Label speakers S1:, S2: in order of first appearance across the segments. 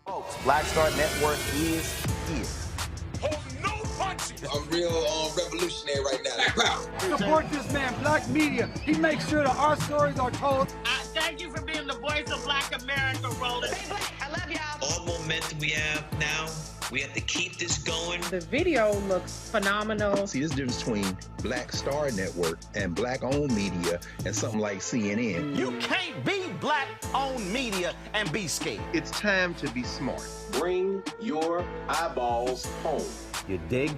S1: Folks, Black Star Network is here.
S2: Hold no punches.
S3: I'm real revolutionary right now.
S4: Support this man, Black Media. He makes sure that our stories are told.
S5: Thank you for being the voice of Black America, Roland.
S6: Stay black. I love y'all.
S7: All momentum we have now, we have to keep this going.
S8: The video looks phenomenal.
S9: See, this difference between Black Star Network and Black-owned media and something like CNN.
S1: You can't be Black-owned media and be scared.
S10: It's time to be smart.
S11: Bring your eyeballs home.
S1: You dig?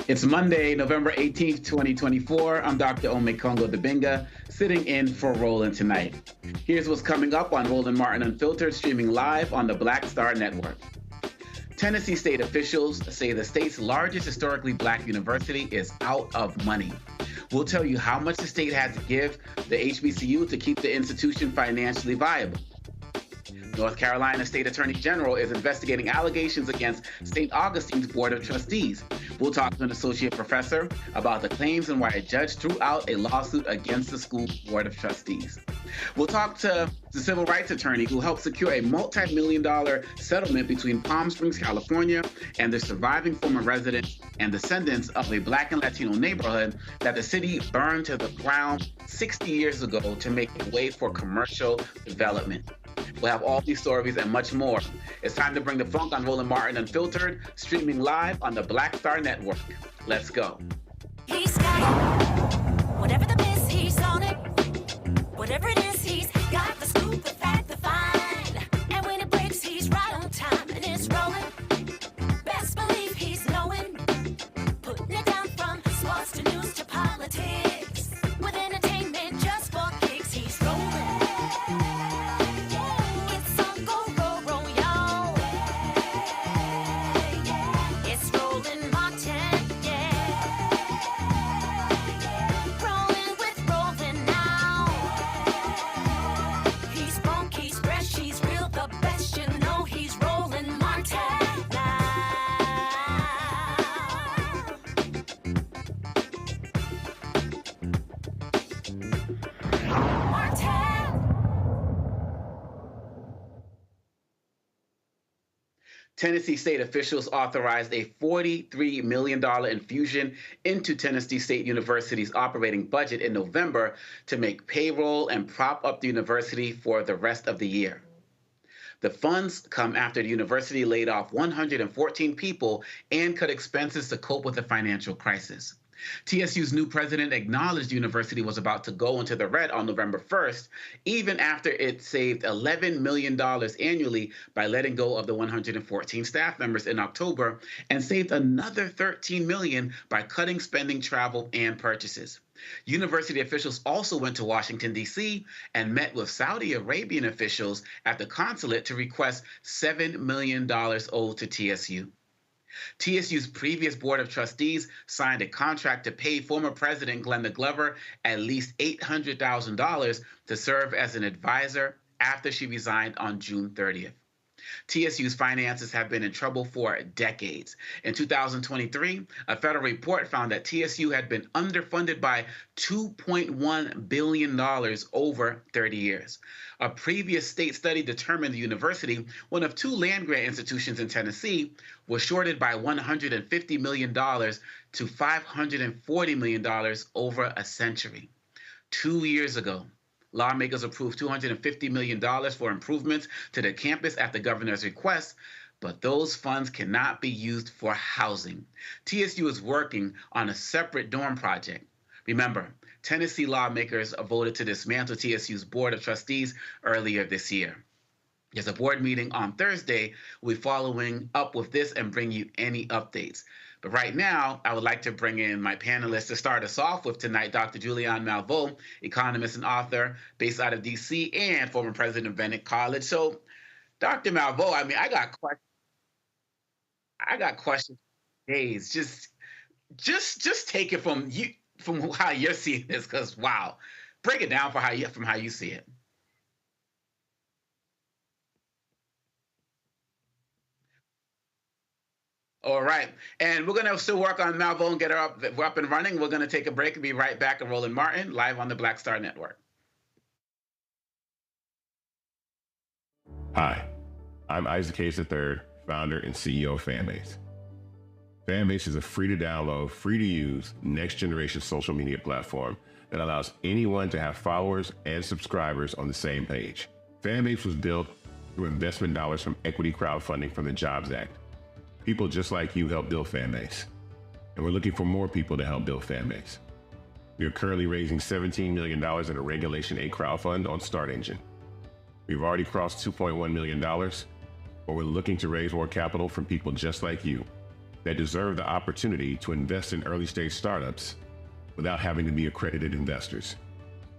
S12: It's Monday, November 18th, 2024. I'm Dr. Omekongo Dibinga, sitting in for Roland tonight. Here's what's coming up on Roland Martin Unfiltered, streaming live on the Black Star Network. Tennessee state officials say the state's largest historically Black university is out of money. We'll tell you how much the state had to give the HBCU to keep the institution financially viable. North Carolina State Attorney General is investigating allegations against Saint Augustine's Board of Trustees. We'll talk to an associate professor about the claims and why a judge threw out a lawsuit against the school Board of Trustees. We'll talk to the civil rights attorney who helped secure a multi-million-dollar settlement between Palm Springs, California, and the surviving former residents and descendants of a Black and Latino neighborhood that the city burned to the ground 60 years ago to make way for commercial development. We'll have all these stories and much more. It's time to bring the funk on Roland Martin Unfiltered, streaming live on the Black Star Network. Let's go.
S13: He's got it. Whatever the biz, he's on it. Whatever it is, he's got the scoop, the fact, the find. And when it breaks, he's right on time and it's rolling. Best believe he's knowing. Putting it down from sports to news to politics. With entertainment just for kicks, he's rolling.
S12: Tennessee state officials authorized a $43 million infusion into Tennessee State University's operating budget in November to make payroll and prop up the university for the rest of the year. The funds come after the university laid off 114 people and cut expenses to cope with the financial crisis. TSU's new president acknowledged the university was about to go into the red on November 1st, even after it saved $11 million annually by letting go of the 114 staff members in October and saved another $13 million by cutting spending, travel, and purchases. University officials also went to Washington, D.C. and met with Saudi Arabian officials at the consulate to request $7 million owed to TSU. TSU's previous Board of Trustees signed a contract to pay former President Glenda Glover at least $800,000 to serve as an advisor after she resigned on June 30th. TSU's finances have been in trouble for decades. In 2023, a federal report found that TSU had been underfunded by $2.1 billion over 30 years. A previous state study determined the university, one of two land-grant institutions in Tennessee, was shorted by $150 million to $540 million over a century. 2 years ago, lawmakers approved $250 million for improvements to the campus at the governor's request, but those funds cannot be used for housing. TSU is working on a separate dorm project. Remember, Tennessee lawmakers voted to dismantle TSU's Board of Trustees earlier this year. There's a board meeting on Thursday. We'll be following up with this and bring you any updates. But right now, I would like to bring in my panelists to start us off with tonight, Dr. Julianne Malveaux, economist and author based out of D.C. and former president of Bennett College. So, Dr. Malveaux, I mean, I got questions for days. Just take it from you, from how you're seeing this, because wow, break it down from how you see it. All right. And we're going to still work on Malvo and get her up and running. We're going to take a break and be right back at Roland Martin, live on the Black Star Network.
S6: Hi, I'm Isaac Hayes III, founder and CEO of Fanbase. Fanbase is a free-to-download, free-to-use, next-generation social media platform that allows anyone to have followers and subscribers on the same page. Fanbase was built through investment dollars from equity crowdfunding from the Jobs Act. People just like you help build Fanbase, and we're looking for more people to help build Fanbase. We are currently raising $17 million in a Regulation A crowdfund on Start Engine. We've already crossed $2.1 million, but we're looking to raise more capital from people just like you that deserve the opportunity to invest in early-stage startups without having to be accredited investors.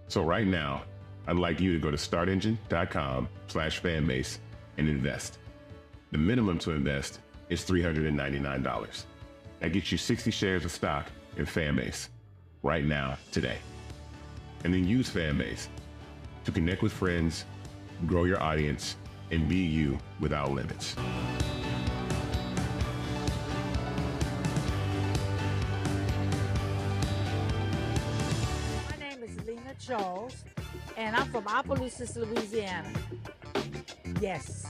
S6: So right now, I'd like you to go to startengine.com/fanbase and invest. The minimum to invest is $399. That gets you 60 shares of stock in Fanbase right now, today. And then use Fanbase to connect with friends, grow your audience, and be you without limits.
S10: My name is Lena Charles, and I'm from Opelousas, Louisiana. Yes.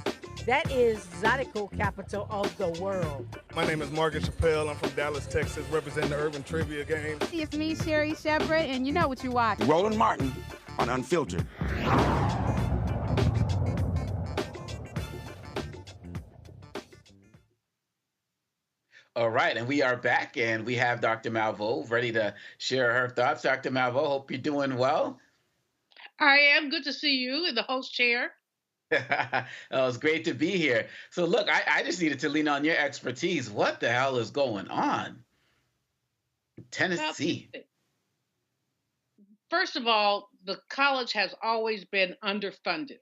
S10: That is Zydeco capital of the world.
S14: My name is Margaret Chappelle. I'm from Dallas, Texas, representing the Urban Trivia Game.
S15: It's me, Sherry Shepard, and you know what you watch.
S16: Roland Martin on Unfiltered.
S12: All right, and we are back, and we have Dr. Malvo ready to share her thoughts. Dr. Malvo, hope you're doing well.
S5: I am. Good to see you in the host chair.
S12: It's great to be here. So look, I just needed to lean on your expertise. What the hell is going on? Tennessee.
S5: First of all, the college has always been underfunded.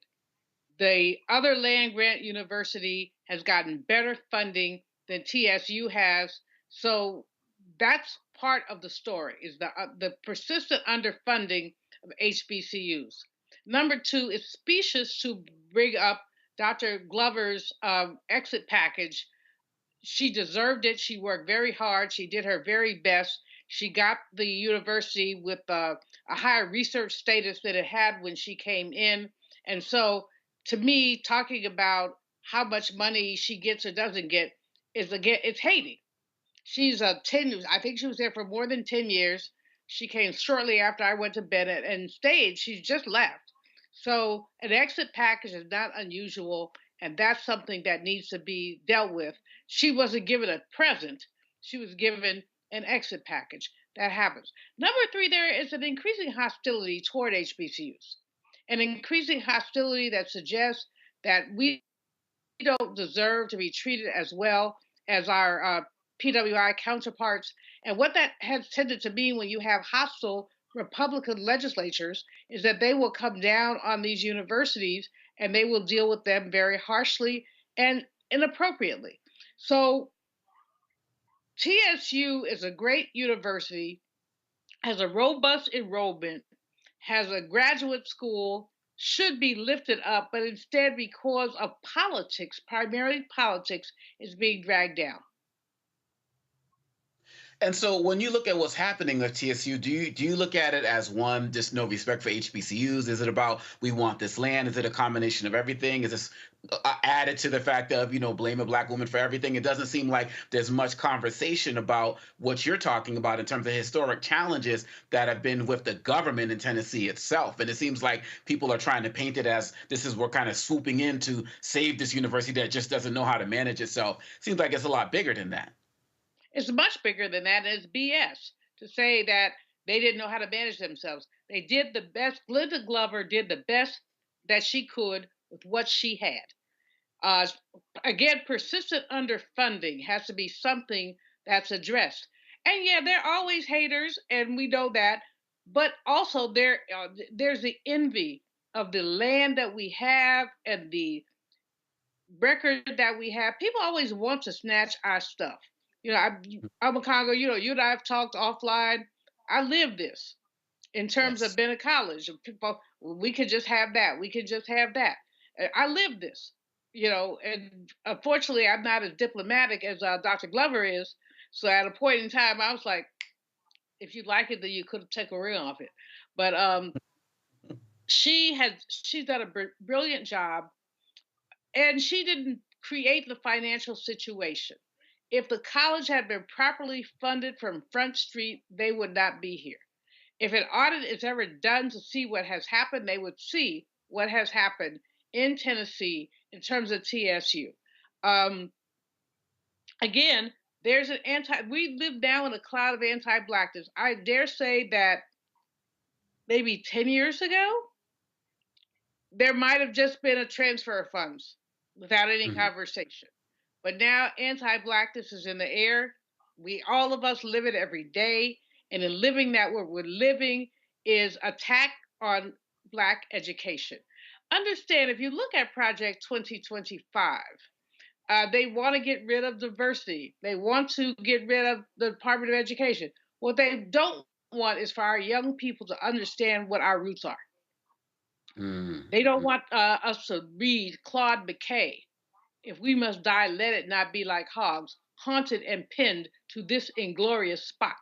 S5: The other land-grant university has gotten better funding than TSU has. So that's part of the story, is the persistent underfunding of HBCUs. Number two, it's specious to bring up Dr. Glover's exit package. She deserved it. She worked very hard. She did her very best. She got the university with a higher research status than it had when she came in. And so, to me, talking about how much money she gets or doesn't get it's hating. She's I think she was there for more than 10 years. She came shortly after I went to bed and stayed. She's just left. So an exit package is not unusual, and that's something that needs to be dealt with. She wasn't given a present. She was given an exit package. That happens. Number three, there is an increasing hostility toward HBCUs, an increasing hostility that suggests that we don't deserve to be treated as well as our PWI counterparts. And what that has tended to mean when you have hostile Republican legislatures is that they will come down on these universities and they will deal with them very harshly and inappropriately. So TSU is a great university, has a robust enrollment, has a graduate school, should be lifted up, but instead, because of politics, primarily politics, is being dragged down.
S12: And so when you look at what's happening at TSU, do you look at it as, one, just no respect for HBCUs? Is it about we want this land? Is it a combination of everything? Is this added to the fact of, blame a Black woman for everything? It doesn't seem like there's much conversation about what you're talking about in terms of historic challenges that have been with the government in Tennessee itself. And it seems like people are trying to paint it as we're kind of swooping in to save this university that just doesn't know how to manage itself. Seems like it's a lot bigger than that.
S5: It's much bigger than that. It's BS to say that they didn't know how to manage themselves. They did the best. Glenda Glover did the best that she could with what she had. Again, persistent underfunding has to be something that's addressed. And yeah, there are always haters, and we know that. But also there's the envy of the land that we have and the record that we have. People always want to snatch our stuff. I'm a Congo, you and I have talked offline. I live this in terms of being a college. People, we could just have that. We could just have that. I live this. And unfortunately, I'm not as diplomatic as Dr. Glover is. So at a point in time, I was like, if you like it, then you could have taken a ring off it. But she's done a brilliant job, and she didn't create the financial situation. If the college had been properly funded from Front Street, they would not be here. If an audit is ever done to see what has happened, they would see what has happened in Tennessee in terms of TSU. Again, we live now in a cloud of anti-blackness. I dare say that maybe 10 years ago, there might have just been a transfer of funds without any conversation. But now anti-blackness is in the air. All of us live it every day. And in living that, what we're living is attack on Black education. Understand, if you look at Project 2025, they want to get rid of diversity. They want to get rid of the Department of Education. What they don't want is for our young people to understand what our roots are. They don't want us to read Claude McKay. If we must die, let it not be like hogs, haunted and pinned to this inglorious spot.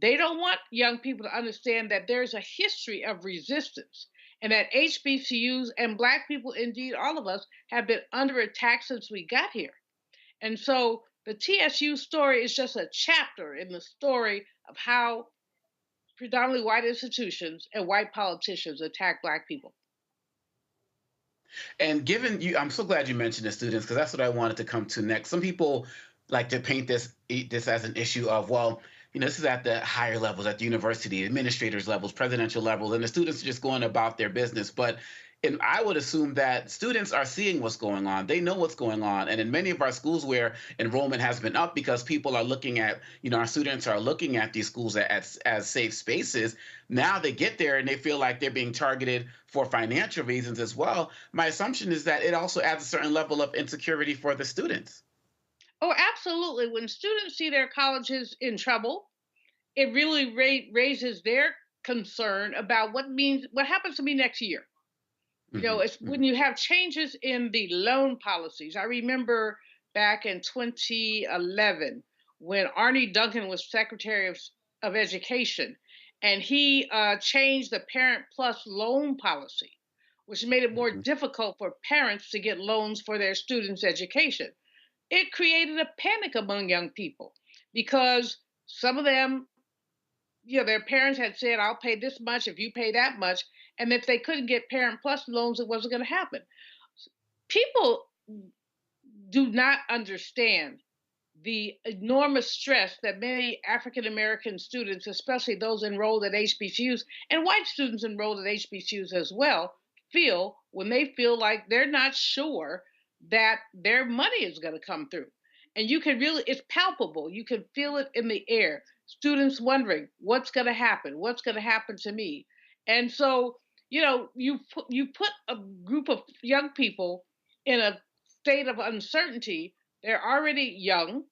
S5: They don't want young people to understand that there's a history of resistance and that HBCUs and Black people, indeed all of us, have been under attack since we got here. And so the TSU story is just a chapter in the story of how predominantly white institutions and white politicians attack Black people.
S12: And I'm so glad you mentioned the students, because that's what I wanted to come to next. Some people like to paint this as an issue of, well, this is at the higher levels, at the university, administrators levels, presidential levels, and the students are just going about their business. But I would assume that students are seeing what's going on. They know what's going on. And in many of our schools where enrollment has been up because people are looking at, our students are looking at these schools as safe spaces, now they get there and they feel like they're being targeted for financial reasons as well. My assumption is that it also adds a certain level of insecurity for the students.
S5: Oh, absolutely. When students see their colleges in trouble, it really raises their concern about what happens to me next year. It's when you have changes in the loan policies. I remember back in 2011 when Arnie Duncan was Secretary of Education, and he changed the Parent Plus loan policy, which made it more difficult for parents to get loans for their students' education. It created a panic among young people because some of them, their parents had said, I'll pay this much if you pay that much. And if they couldn't get Parent Plus loans, it wasn't going to happen. People do not understand the enormous stress that many African American students, especially those enrolled at HBCUs, and white students enrolled at HBCUs as well, feel when they feel like they're not sure that their money is going to come through. And it's palpable. You can feel it in the air. Students wondering, what's going to happen? What's going to happen to me? And so, you put a group of young people in a state of uncertainty. They're already young.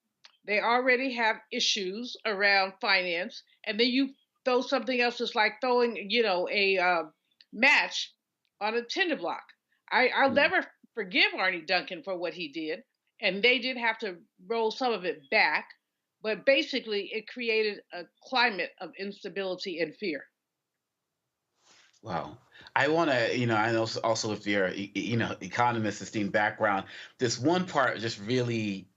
S5: They already have issues around finance. And then you throw something else that's like throwing, a match on a tinder block. I'll never forgive Arnie Duncan for what he did. And they did have to roll some of it back. But basically, it created a climate of instability and fear.
S12: Wow. I want to, I know also with your, economist esteemed background, this one part just really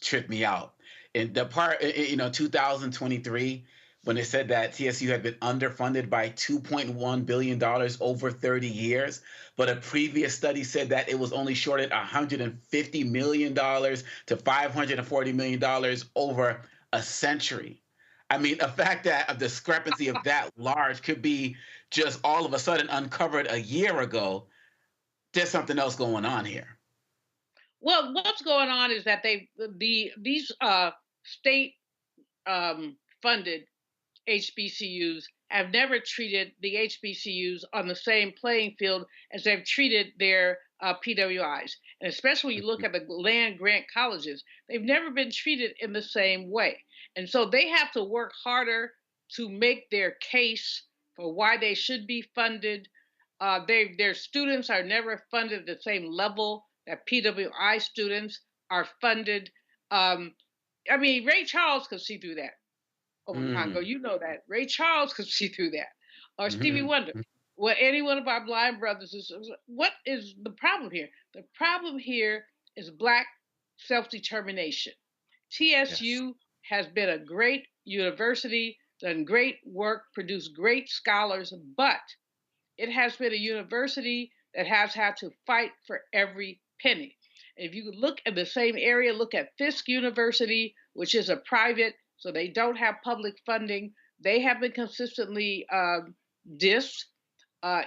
S12: tripped me out. And the part, 2023, when it said that TSU had been underfunded by $2.1 billion over 30 years, but a previous study said that it was only shorted $150 million to $540 million over a century. I mean, the fact that a discrepancy of that large could be just all of a sudden uncovered a year ago, there's something else going on here.
S5: Well, what's going on is that these state funded HBCUs have never treated the HBCUs on the same playing field as they've treated their PWIs. And especially when you look at the land grant colleges, they've never been treated in the same way. And so they have to work harder to make their case for why they should be funded. Their students are never funded at the same level that PWI students are funded. I mean, Ray Charles could see through that. Congo, you know that. Ray Charles could see through that. Or Stevie Wonder. Well, any one of our blind brothers is. What is the problem here? The problem here is Black self-determination. TSU has been a great university, done great work, produced great scholars, but it has been a university that has had to fight for every penny. If you look at the same area, look at Fisk University, which is a private, so they don't have public funding. They have been consistently dissed.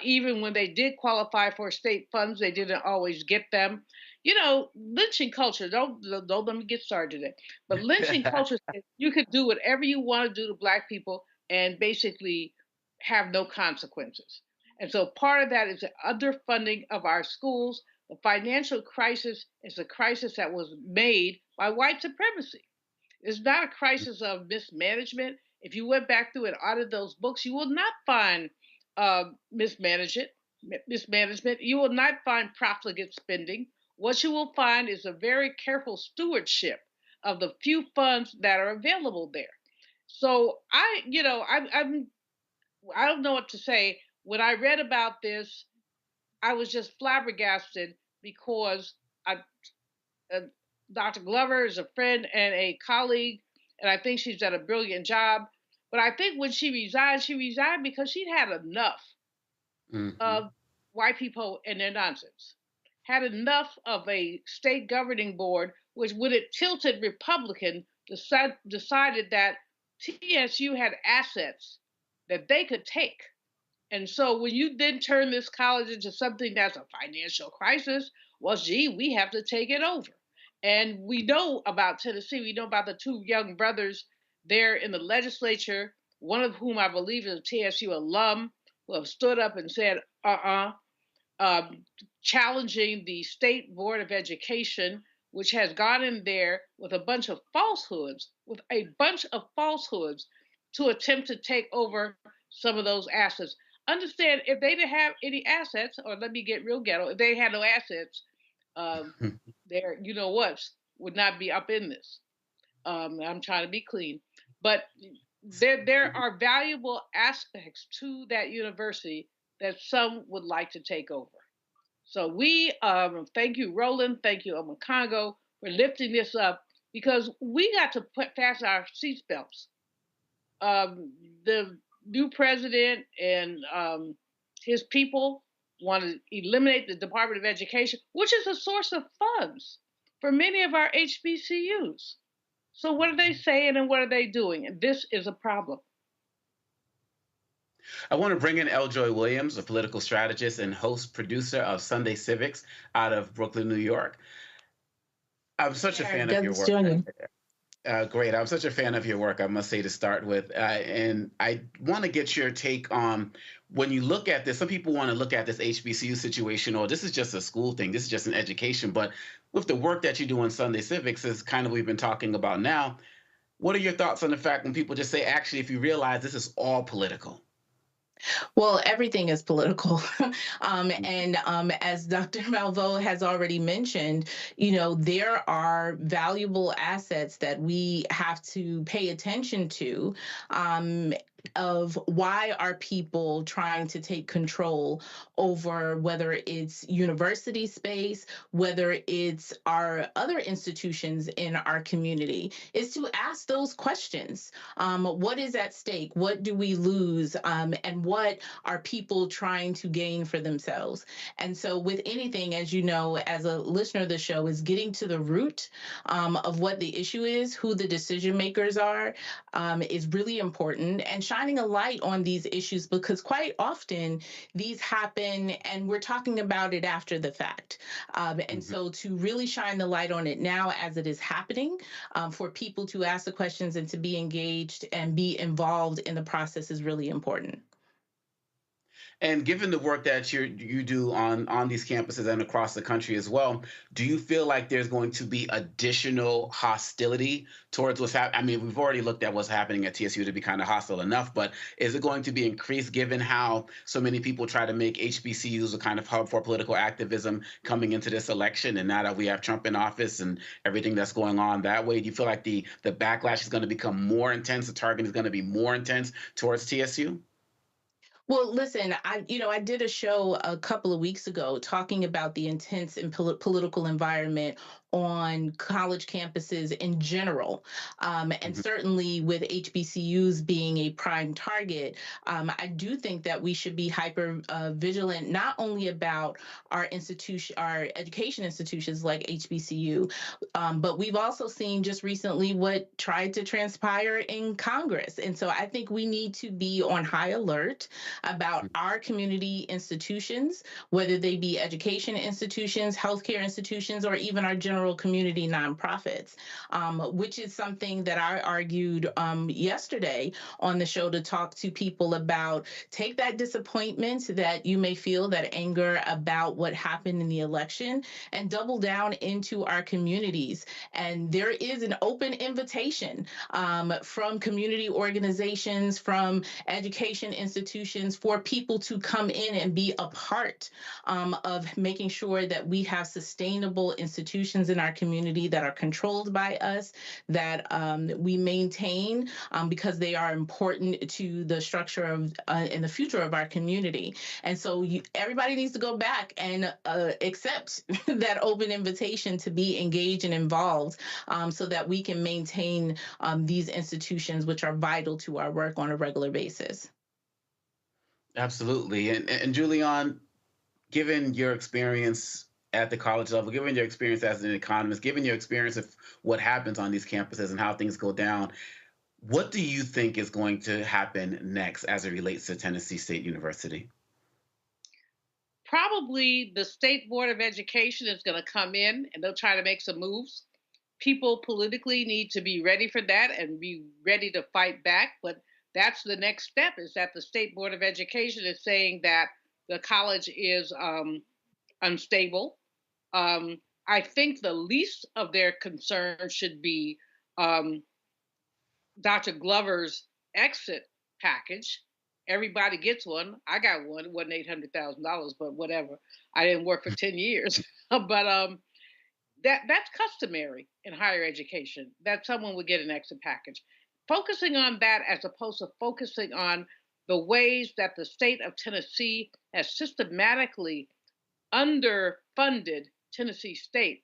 S5: Even when they did qualify for state funds, they didn't always get them. You know, lynching culture, don't let me get started today, but lynching culture, you could do whatever you want to do to Black people and basically have no consequences. And so part of that is the underfunding of our schools. The financial crisis is a crisis that was made by white supremacy. It's not a crisis of mismanagement. If you went back through and audited those books, you will not find mismanagement. You will not find profligate spending. What you will find is a very careful stewardship of the few funds that are available there. So I don't know what to say. When I read about this, I was just flabbergasted because Dr. Glover is a friend and a colleague, and I think she's done a brilliant job. But I think when she resigned because she'd had enough of white people and their nonsense. Had enough of a state governing board, which, when it tilted Republican, decided that TSU had assets that they could take. And so when you then turn this college into something that's a financial crisis, well, gee, we have to take it over. And we know about Tennessee. We know about the two young brothers there in the legislature, one of whom I believe is a TSU alum, who have stood up and said, challenging the State Board of Education, which has gone in there with a bunch of falsehoods, to attempt to take over some of those assets. Understand, if they didn't have any assets, or let me get real ghetto, if they had no assets, their would not be up in this. I'm trying to be clean, but there are valuable aspects to that university that some would like to take over. So we thank you, Roland, thank you, Congo, for lifting this up, because we got to fasten our seatbelts. The new president and his people want to eliminate the Department of Education, which is a source of funds for many of our HBCUs. So what are they saying and what are they doing? And this is a problem.
S12: I want to bring in Eljoy Williams, a political strategist and host producer of Sunday Civics out of Brooklyn, New York. I'm such a fan of your work. Great. I'm such a fan of your work, I must say, to start with. And I want to get your take on, when you look at this, some people want to look at this HBCU situation, or this is just a school thing, this is just an education. But with the work that you do on Sunday Civics, is kind of what we've been talking about now. What are your thoughts on the fact when people just say, actually, if you realize this is all political?
S17: Well, everything is political. And as Dr. Malveaux has already mentioned, there are valuable assets that we have to pay attention to, of why are people trying to take control over whether it's university space, whether it's our other institutions in our community, is to ask those questions. What is at stake? What do we lose? And what are people trying to gain for themselves? And so with anything, as you know, as a listener of the show, is getting to the root of what the issue is, who the decision makers are, is really important, and shining a light on these issues, because quite often these happen and we're talking about it after the fact. And so to really shine the light on it now as it is happening, for people to ask the questions and to be engaged and be involved in the process is really important.
S12: And given the work that you do on these campuses and across the country as well, do you feel like there's going to be additional hostility towards what's happening? I mean, we've already looked at what's happening at TSU to be kind of hostile enough, but is it going to be increased given how so many people try to make HBCUs a kind of hub for political activism coming into this election? And now that we have Trump in office and everything that's going on that way, do you feel like the backlash is going to become more intense, the target is going to be more intense towards TSU?
S17: Well, listen, I did a show a couple of weeks ago talking about the intense and political environment on college campuses in general. And certainly with HBCUs being a prime target, I do think that we should be hyper vigilant, not only about our education institutions like HBCU, but we've also seen just recently what tried to transpire in Congress. And so I think we need to be on high alert about our community institutions, whether they be education institutions, healthcare institutions, or even our general community nonprofits, which is something that I argued yesterday on the show to talk to people about. Take that disappointment that you may feel, that anger about what happened in the election, and double down into our communities. And there is an open invitation from community organizations, from education institutions, for people to come in and be a part of making sure that we have sustainable institutions in our community that are controlled by us, that we maintain because they are important to the structure of and the future of our community. And so everybody needs to go back and accept that open invitation to be engaged and involved so that we can maintain these institutions, which are vital to our work on a regular basis.
S12: Absolutely. And Julian, given your experience at the college level, given your experience as an economist, given your experience of what happens on these campuses and how things go down, what do you think is going to happen next as it relates to Tennessee State University?
S5: Probably the State Board of Education is going to come in and they'll try to make some moves. People politically need to be ready for that and be ready to fight back. But that's the next step, is that the State Board of Education is saying that the college is unstable. I think the least of their concerns should be Dr. Glover's exit package. Everybody gets one. I got one. It wasn't $800,000, but whatever. I didn't work for 10 years. But that's customary in higher education, that someone would get an exit package. Focusing on that as opposed to focusing on the ways that the state of Tennessee has systematically underfunded Tennessee State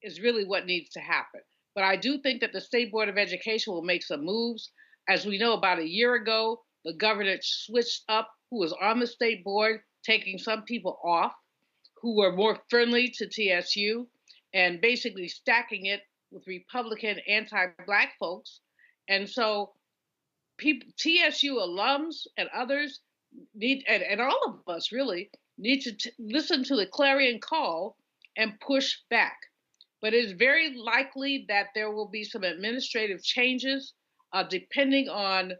S5: is really what needs to happen. But I do think that the State Board of Education will make some moves. As we know, about a year ago, the governor switched up who was on the state board, taking some people off who were more friendly to TSU and basically stacking it with Republican anti-Black folks. And so TSU alums and others need, and all of us really, need to listen to the clarion call and push back. But it's very likely that there will be some administrative changes depending on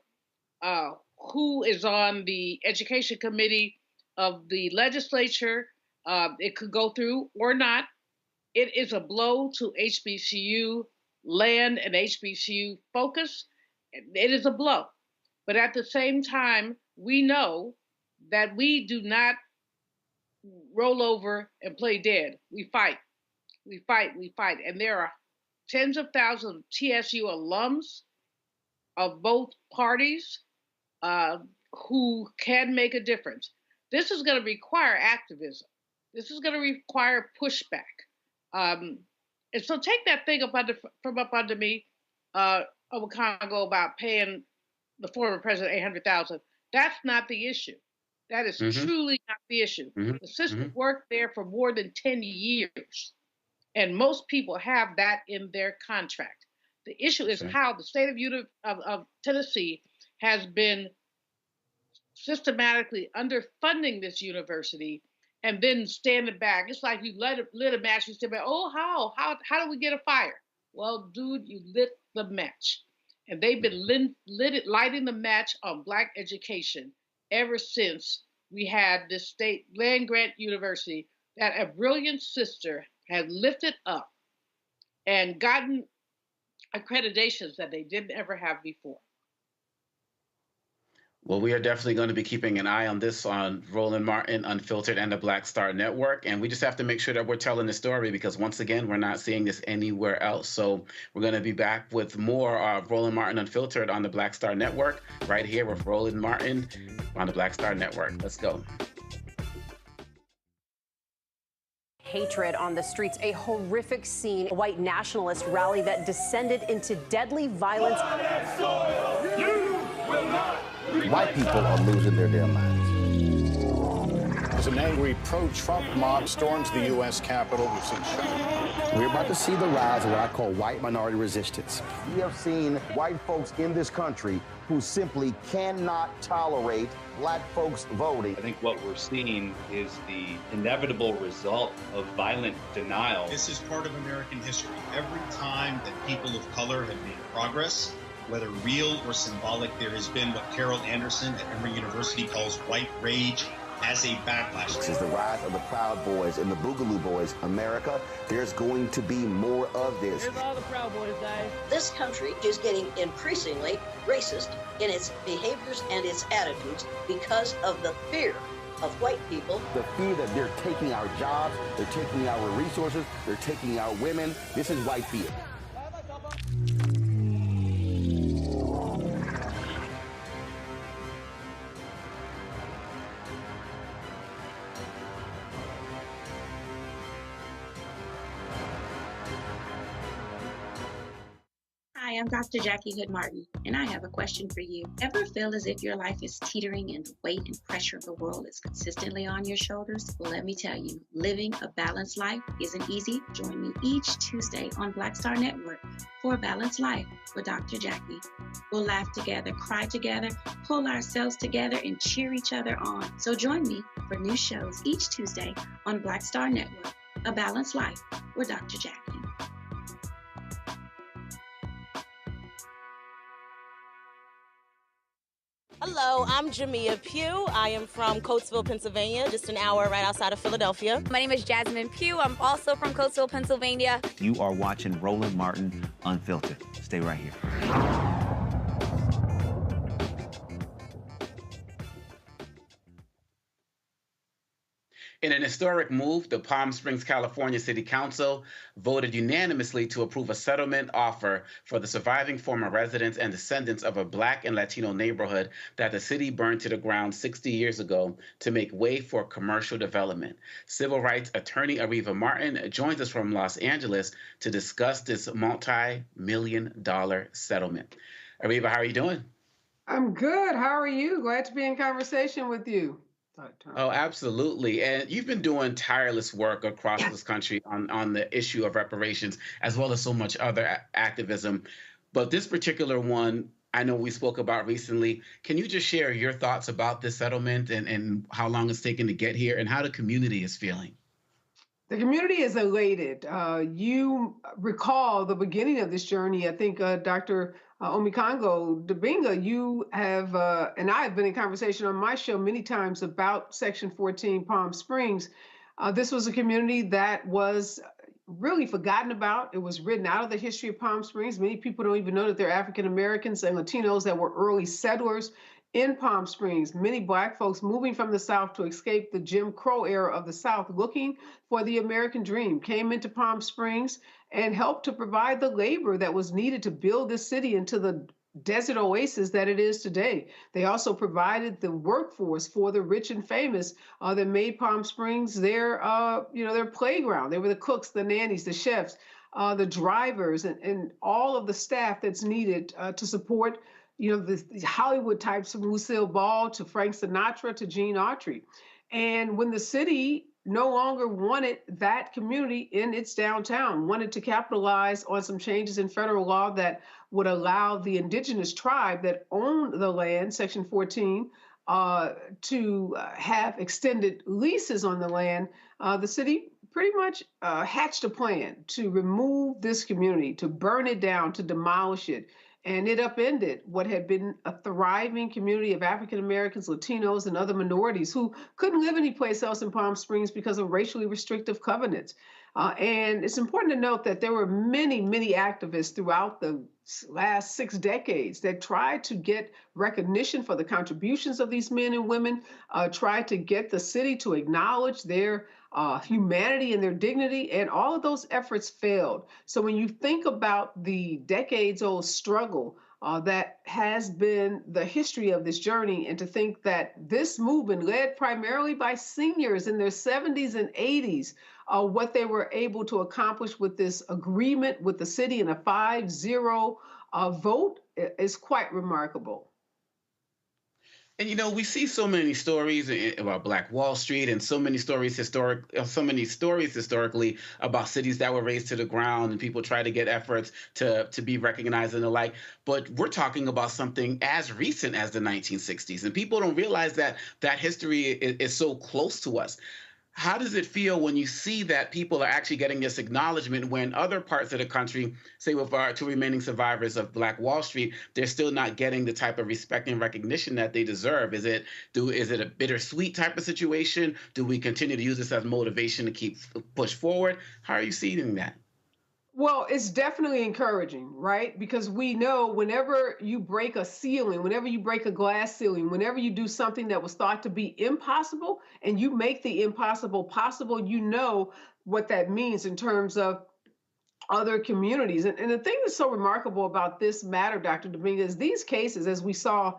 S5: who is on the education committee of the legislature. It could go through or not. It is a blow to HBCU land and HBCU focus. It is a blow. But at the same time, we know that we do not roll over and play dead. We fight. We fight. We fight. And there are tens of thousands of TSU alums of both parties who can make a difference. This is going to require activism. This is going to require pushback. And so take that thing from up under me over Congo about paying the former president $800,000. That's not the issue. That is truly not the issue. The system worked there for more than 10 years. And most people have that in their contract. The issue is how the state of Tennessee has been systematically underfunding this university and then standing back. It's like you lit a match, you stand back, oh, how do we get a fire? Well, dude, you lit the match. And they've been lighting the match on Black education ever since we had this state land grant university that a brilliant sister had lifted up and gotten accreditations that they didn't ever have before.
S12: Well, we are definitely going to be keeping an eye on this on Roland Martin Unfiltered and the Black Star Network. And we just have to make sure that we're telling the story because, once again, we're not seeing this anywhere else. So we're going to be back with more Roland Martin Unfiltered on the Black Star Network right here with Roland Martin on the Black Star Network. Let's go.
S18: Hatred on the streets, a horrific scene, a white nationalist rally that descended into deadly violence.
S19: White people are losing their damn minds.
S20: As an angry pro-Trump mob storms the U.S. Capitol, we've seen shooting.
S19: We're about to see the rise of what I call white minority resistance.
S21: We have seen white folks in this country who simply cannot tolerate black folks voting.
S22: I think what we're seeing is the inevitable result of violent denial.
S23: This is part of American history. Every time that people of color have made progress, whether real or symbolic, there has been what Carol Anderson at Emory University calls white rage as a backlash.
S21: This is the rise of the Proud Boys and the Boogaloo Boys. America, there's going to be more of this.
S24: Here's all the Proud Boys, guys.
S25: This country is getting increasingly racist in its behaviors and its attitudes because of the fear of white people.
S21: The fear that they're taking our jobs, they're taking our resources, they're taking our women. This is white fear.
S26: Hi, I'm Dr. Jackie Hood Martin, and I have a question for you. Ever feel as if your life is teetering and the weight and pressure of the world is consistently on your shoulders? Well, let me tell you, living a balanced life isn't easy. Join me each Tuesday on Black Star Network for A Balanced Life with Dr. Jackie. We'll laugh together, cry together, pull ourselves together, and cheer each other on. So join me for new shows each Tuesday on Black Star Network, A Balanced Life with Dr. Jackie.
S27: Hello, I'm Jamia Pugh. I am from Coatesville, Pennsylvania, just an hour right outside of Philadelphia.
S28: My name is Jasmine Pugh. I'm also from Coatesville, Pennsylvania.
S29: You are watching Roland Martin Unfiltered. Stay right here.
S12: In an historic move, the Palm Springs, California City Council voted unanimously to approve a settlement offer for the surviving former residents and descendants of a Black and Latino neighborhood that the city burned to the ground 60 years ago to make way for commercial development. Civil rights attorney Ariva Martin joins us from Los Angeles to discuss this multi-million-dollar settlement. Ariva, how are you doing?
S30: I'm good. How are you? Glad to be in conversation with you.
S12: Oh, absolutely. And you've been doing tireless work across this country on the issue of reparations, as well as so much other activism. But this particular one, I know we spoke about recently. Can you just share your thoughts about this settlement and how long it's taken to get here and how the community is feeling?
S30: The community is elated. You recall the beginning of this journey. I think Dr. Omikango Dibinga, you have, and I have been in conversation on my show many times about Section 14 Palm Springs. This was a community that was really forgotten about. It was written out of the history of Palm Springs. Many people don't even know that they're African Americans and Latinos that were early settlers in Palm Springs. Many Black folks moving from the South to escape the Jim Crow era of the South, looking for the American dream, came into Palm Springs and helped to provide the labor that was needed to build this city into the desert oasis that it is today. They also provided the workforce for the rich and famous that made Palm Springs their playground. They were the cooks, the nannies, the chefs, the drivers, and all of the staff that's needed to support the Hollywood types from Lucille Ball to Frank Sinatra to Gene Autry. And when the city no longer wanted that community in its downtown, wanted to capitalize on some changes in federal law that would allow the indigenous tribe that owned the land, Section 14, to have extended leases on the land, the city pretty much hatched a plan to remove this community, to burn it down, to demolish it. and it upended what had been a thriving community of African Americans, Latinos, and other minorities who couldn't live anyplace else in Palm Springs because of racially restrictive covenants. And it's important to note that there were many, many activists throughout the last 6 decades that tried to get recognition for the contributions of these men and women, tried to get the city to acknowledge their humanity and their dignity, and all of those efforts failed. So when you think about the decades-old struggle that has been the history of this journey, and to think that this movement, led primarily by seniors in their 70s and 80s, what they were able to accomplish with this agreement with the city in a 5-0 vote is quite remarkable.
S12: And we see so many stories about Black Wall Street, and so many stories historically about cities that were razed to the ground, and people try to get efforts to be recognized and the like. But we're talking about something as recent as the 1960s, and people don't realize that that history is so close to us. How does it feel when you see that people are actually getting this acknowledgement when other parts of the country, say with our two remaining survivors of Black Wall Street, they're still not getting the type of respect and recognition that they deserve? Is it a bittersweet type of situation? Do we continue to use this as motivation to keep push forward? How are you seeing that?
S30: Well, it's definitely encouraging, right? Because we know whenever you break a ceiling, whenever you break a glass ceiling, whenever you do something that was thought to be impossible and you make the impossible possible, you know what that means in terms of other communities. And the thing that's so remarkable about this matter, Dr. Dominguez, these cases, as we saw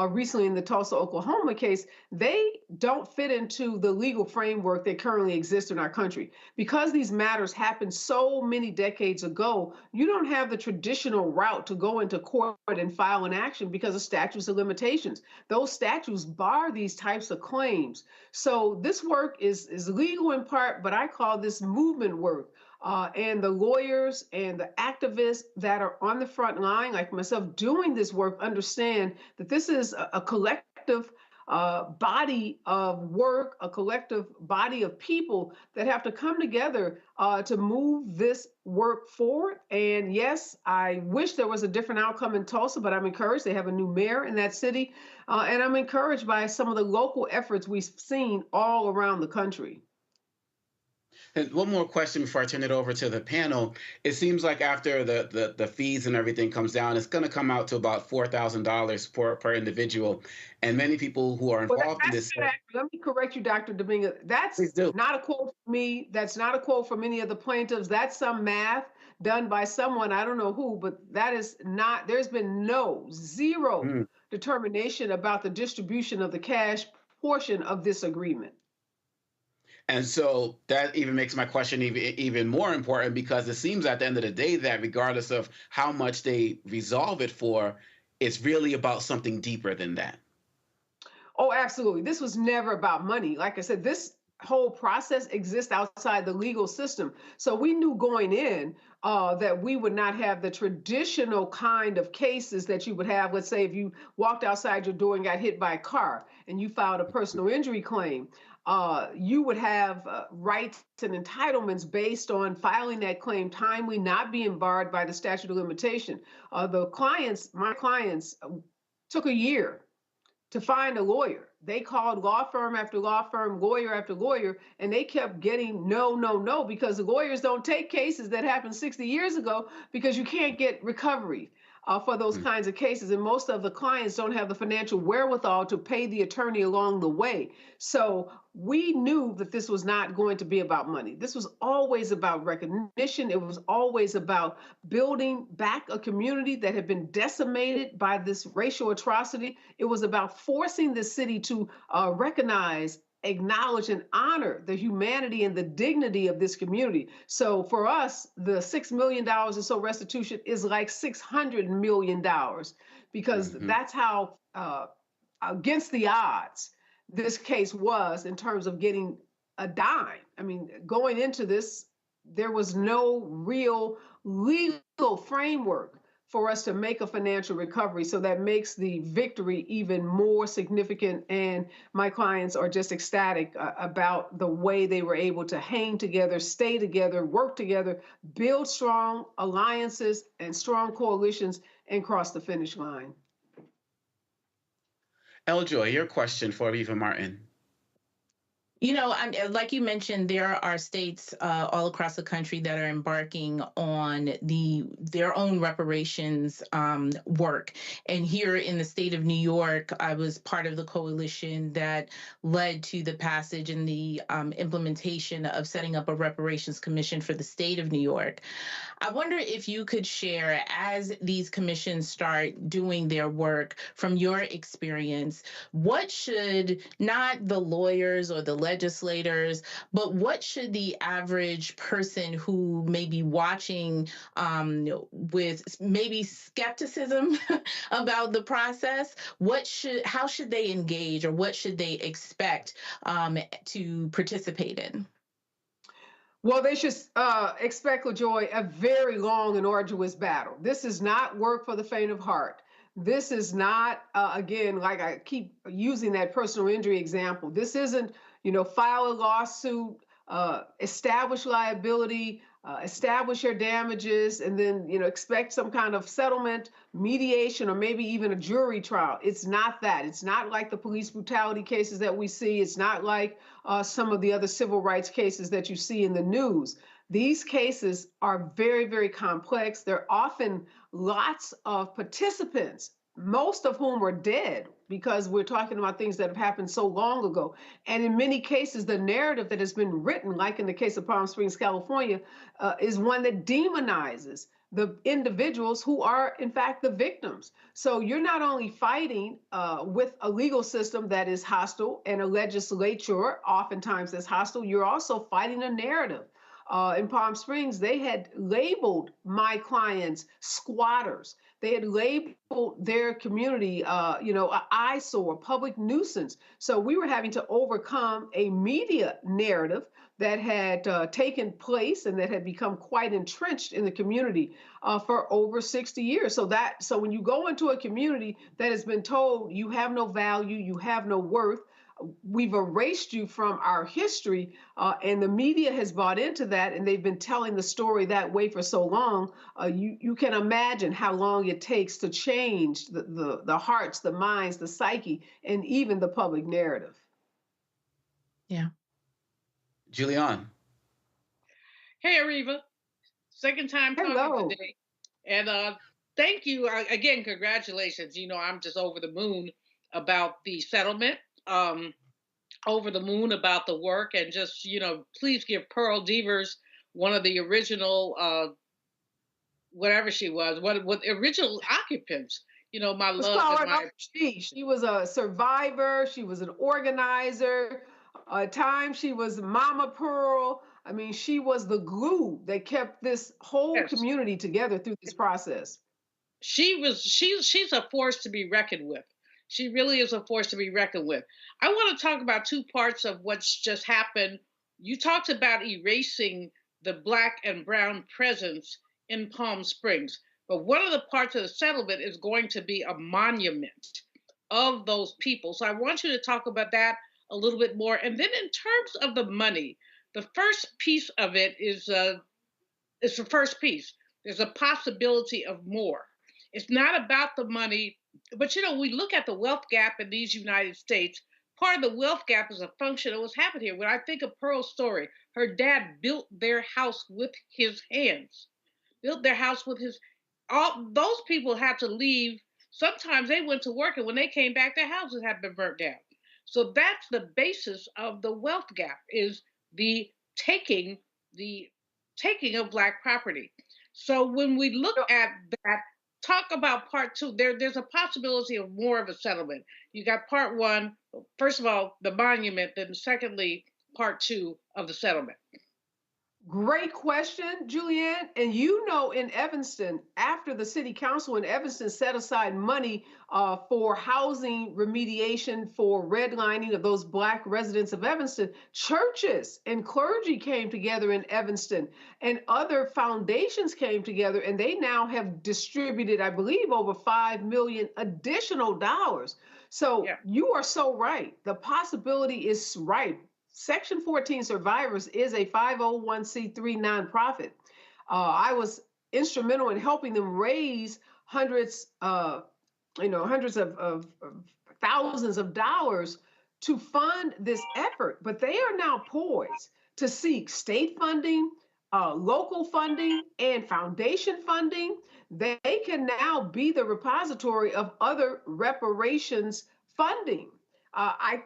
S30: recently in the Tulsa, Oklahoma case, they don't fit into the legal framework that currently exists in our country. Because these matters happened so many decades ago, you don't have the traditional route to go into court and file an action because of statutes of limitations. Those statutes bar these types of claims. So this work is legal in part, but I call this movement work. And the lawyers and the activists that are on the front line, like myself, doing this work, understand that this is a collective body of work, a collective body of people that have to come together to move this work forward. And yes, I wish there was a different outcome in Tulsa, but I'm encouraged. They have a new mayor in that city. And I'm encouraged by some of the local efforts we've seen all around the country.
S12: And one more question before I turn it over to the panel. It seems like after the fees and everything comes down, it's going to come out to about $4,000 per individual. And many people who are involved in this.
S30: Let me correct you, Dr. Dominguez. That's not a quote from me. That's not a quote from any of the plaintiffs. That's some math done by someone, I don't know who, but that is not, there's been zero determination about the distribution of the cash portion of this agreement.
S12: And so that even makes my question even more important, because it seems at the end of the day that regardless of how much they resolve it for, it's really about something deeper than that.
S30: Oh, absolutely. This was never about money. Like I said, this whole process exists outside the legal system. So we knew going in that we would not have the traditional kind of cases that you would have. Let's say if you walked outside your door and got hit by a car and you filed a personal injury claim. You would have rights and entitlements based on filing that claim timely, not being barred by the statute of limitation. My clients took a year to find a lawyer. They called law firm after law firm, lawyer after lawyer, and they kept getting no, because the lawyers don't take cases that happened 60 years ago because you can't get recovery for those kinds of cases. And most of the clients don't have the financial wherewithal to pay the attorney along the way. So we knew that this was not going to be about money. This was always about recognition. It was always about building back a community that had been decimated by this racial atrocity. It was about forcing the city to recognize, acknowledge, and honor the humanity and the dignity of this community. So for us, the $6 million or so restitution is like $600 million, because that's how against the odds this case was in terms of getting a dime. I mean, going into this, there was no real legal framework for us to make a financial recovery. So that makes the victory even more significant. And my clients are just ecstatic about the way they were able to hang together, stay together, work together, build strong alliances and strong coalitions, and cross the finish line.
S12: Eljoy, your question for Aviva Martin.
S17: You know, like you mentioned, there are states all across the country that are embarking on their own reparations work. And here in the state of New York, I was part of the coalition that led to the passage and the implementation of setting up a reparations commission for the state of New York. I wonder if you could share, as these commissions start doing their work, from your experience, what should not the lawyers or the legislators, but what should the average person who may be watching with maybe skepticism about the process, how should they engage, or what should they expect to participate in?
S30: Well, they should expect, LaJoy, a very long and arduous battle. This is not work for the faint of heart. This is not, again, like I keep using that personal injury example. This isn't, file a lawsuit, establish liability, establish your damages, and then, expect some kind of settlement, mediation, or maybe even a jury trial. It's not that. It's not like the police brutality cases that we see. It's not like some of the other civil rights cases that you see in the news. These cases are very, very complex. There are often lots of participants, most of whom are dead, because we're talking about things that have happened so long ago. And in many cases, the narrative that has been written, like in the case of Palm Springs, California, is one that demonizes the individuals who are, in fact, the victims. So you're not only fighting with a legal system that is hostile and a legislature oftentimes that's hostile, you're also fighting a narrative. In Palm Springs, they had labeled my clients squatters. They had labeled their community, an eyesore, public nuisance. So we were having to overcome a media narrative that had taken place and that had become quite entrenched in the community for over 60 years. So when you go into a community that has been told you have no value, you have no worth, we've erased you from our history, and the media has bought into that, and they've been telling the story that way for so long. You can imagine how long it takes to change the hearts, the minds, the psyche, and even the public narrative.
S17: Yeah.
S12: Julianne.
S5: Hey, Ariva. Second time talking today. And thank you. Again, congratulations. I'm just over the moon about the settlement. Over the moon about the work, and just please give Pearl Devers, one of the original whatever she was, what original occupants, my love and my
S30: she was a survivor, she was an organizer. At times she was Mama Pearl. I mean, she was the glue that kept this whole community together through this process.
S5: She's a force to be reckoned with. She really is a force to be reckoned with. I want to talk about two parts of what's just happened. You talked about erasing the Black and brown presence in Palm Springs, but one of the parts of the settlement is going to be a monument of those people. So I want you to talk about that a little bit more. And then in terms of the money, the first piece of it is the first piece. There's a possibility of more. It's not about the money. But, we look at the wealth gap in these United States. Part of the wealth gap is a function of what's happened here. When I think of Pearl's story, her dad built their house with his hands, all those people had to leave. Sometimes they went to work, and when they came back, their houses had been burnt down. So that's the basis of the wealth gap, is the taking of Black property. So when we look at that, talk about part two. There's a possibility of more of a settlement. You got part one, first of all, the monument, then secondly, part two of the settlement.
S30: Great question, Julianne. And in Evanston, after the city council in Evanston set aside money for housing remediation, for redlining of those Black residents of Evanston, churches and clergy came together in Evanston, and other foundations came together, and they now have distributed, I believe, over $5 million additional dollars. So you are so right. The possibility is ripe. Section 14 Survivors is a 501c3 nonprofit. I was instrumental in helping them raise hundreds of thousands of dollars to fund this effort, but they are now poised to seek state funding, local funding, and foundation funding. They can now be the repository of other reparations funding. I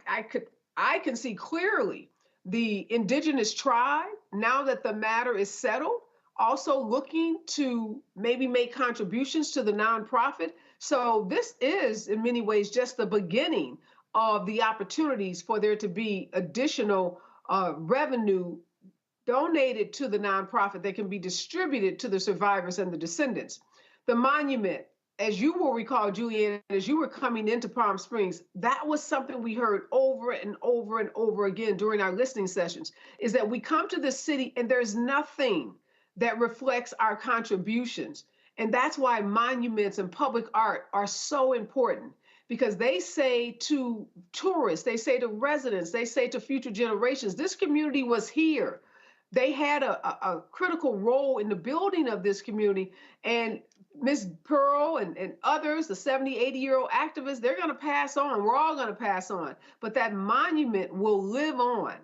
S30: can see clearly the indigenous tribe, now that the matter is settled, also looking to maybe make contributions to the nonprofit. So this is, in many ways, just the beginning of the opportunities for there to be additional revenue donated to the nonprofit that can be distributed to the survivors and the descendants. The monument, as you will recall, Julianne, as you were coming into Palm Springs, that was something we heard over and over and over again during our listening sessions, is that we come to this city and there's nothing that reflects our contributions. And that's why monuments and public art are so important, because they say to tourists, they say to residents, they say to future generations, this community was here. They had a critical role in the building of this community. And Ms. Pearl and others, the 70, 80-year-old activists, they're going to pass on. We're all going to pass on. But that monument will live on,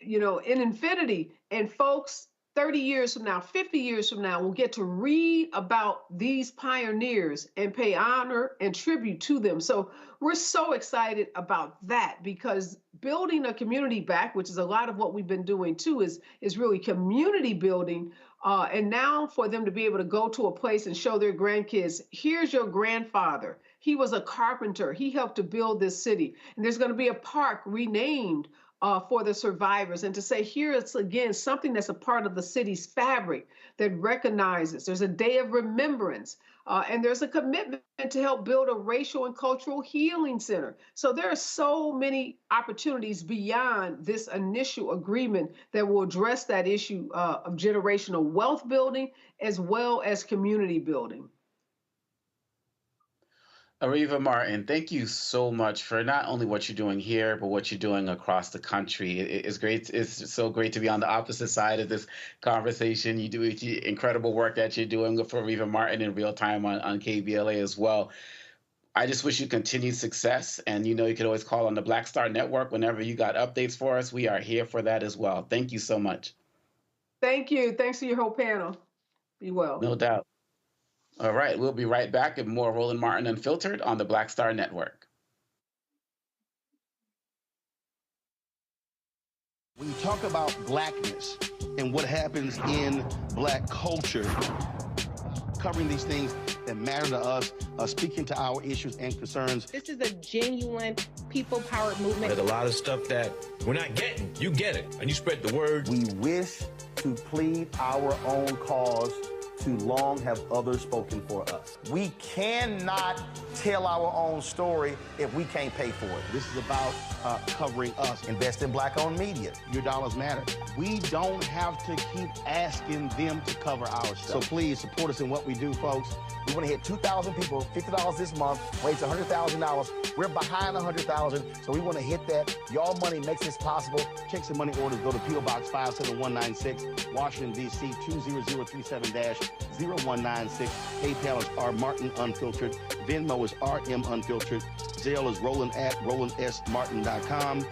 S30: in infinity. And folks, 30 years from now, 50 years from now, we'll get to read about these pioneers and pay honor and tribute to them. So we're so excited about that, because building a community back, which is a lot of what we've been doing too, is really community building. And now for them to be able to go to a place and show their grandkids, here's your grandfather. He was a carpenter. He helped to build this city. And there's going to be a park renamed for the survivors, and to say here it's again something that's a part of the city's fabric that recognizes there's a day of remembrance, and there's a commitment to help build a racial and cultural healing center. So there are so many opportunities beyond this initial agreement that will address that issue of generational wealth building as well as community building.
S12: Ariva Martin, thank you so much for not only what you're doing here, but what you're doing across the country. It's great. It's so great to be on the opposite side of this conversation. You do incredible work that you're doing for Ariva Martin in real time on KBLA as well. I just wish you continued success. And you can always call on the Black Star Network whenever you got updates for us. We are here for that as well. Thank you so much.
S30: Thank you. Thanks to your whole panel. Be well.
S12: No doubt. All right, we'll be right back with more Roland Martin Unfiltered on the Black Star Network.
S21: When you talk about blackness and what happens in Black culture, covering these things that matter to us, speaking to our issues and concerns.
S1: This is a genuine people-powered movement.
S2: There's a lot of stuff that we're not getting. You get it, and you spread the word.
S21: We wish to plead our own cause. Too long have others spoken for us. We cannot tell our own story if we can't pay for it. This is about covering us. Invest in Black-owned media. Your dollars matter. We don't have to keep asking them to cover our stuff. So please support us in what we do, folks. We want to hit 2,000 people, $50 this month, raise $100,000. We're behind 100,000, so we want to hit that. Y'all money makes this possible. Checks and money orders go to P.O. Box 57196, Washington, D.C. 20037-0196. PayPal is R Martin Unfiltered. Venmo is RM Unfiltered. Zelle is Roland at RolandSMartin.com.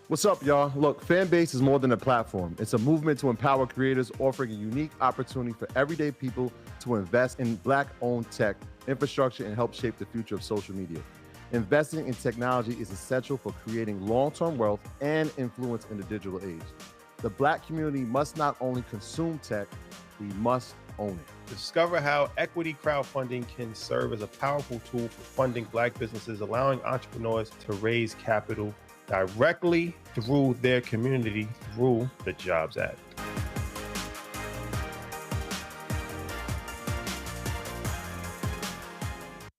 S3: What's up, y'all? Look, Fanbase is more than a platform. It's a movement to empower creators, offering a unique opportunity for everyday people to invest in Black-owned tech, infrastructure, and help shape the future of social media. Investing in technology is essential for creating long-term wealth and influence in the digital age. The Black community must not only consume tech, we must own it.
S4: Discover how equity crowdfunding can serve as a powerful tool for funding Black businesses, allowing entrepreneurs to raise capital directly through their community through the Jobs Act.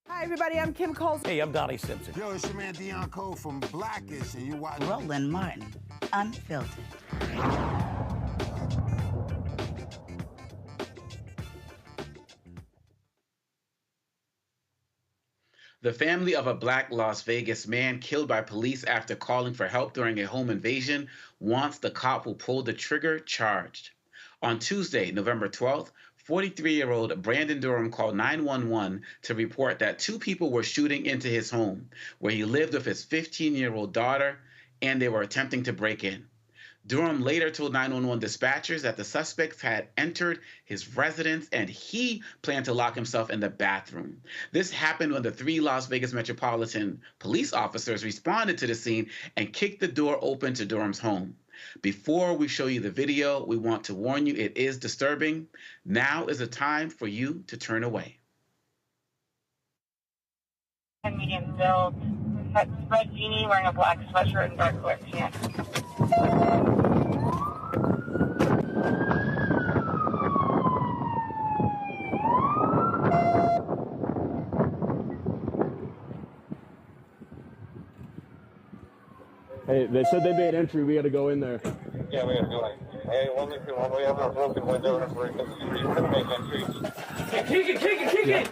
S7: Hi, everybody. I'm Kim Coles.
S19: Hey, I'm Donnie Simpson.
S8: Yo, it's your man Dion Cole from Blackish, and you watch
S9: Roland Martin Unfiltered.
S12: The family of a Black Las Vegas man killed by police after calling for help during a home invasion wants the cop who pulled the trigger charged. On Tuesday, November 12th, 43-year-old Brandon Durham called 911 to report that two people were shooting into his home, where he lived with his 15-year-old daughter, and they were attempting to break in. Durham later told 911 dispatchers that the suspects had entered his residence and he planned to lock himself in the bathroom. This happened when the 3 Las Vegas Metropolitan Police officers responded to the scene and kicked the door open to Durham's home. Before we show you the video, we want to warn you it is disturbing. Now is the time for you to turn away.
S6: Medium build, red beanie, wearing a black sweatshirt and dark colored pants.
S10: Hey, they said they made entry. We got to go in there.
S6: Yeah, we got to go in. Hey, one we have a broken window and we're going to make entry. Hey, kick it!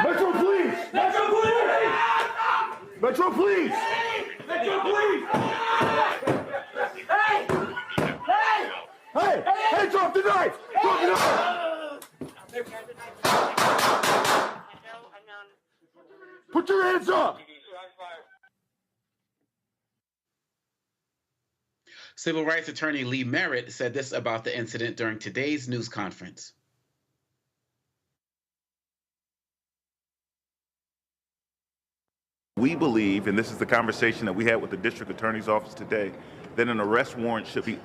S21: Metro Police! Metro Police! Hey, drop the knife! Put your hands up!
S12: Civil rights attorney Lee Merritt said this about the incident during today's news conference.
S11: We believe, and this is the conversation that we had with the district attorney's office today, that an arrest warrant should be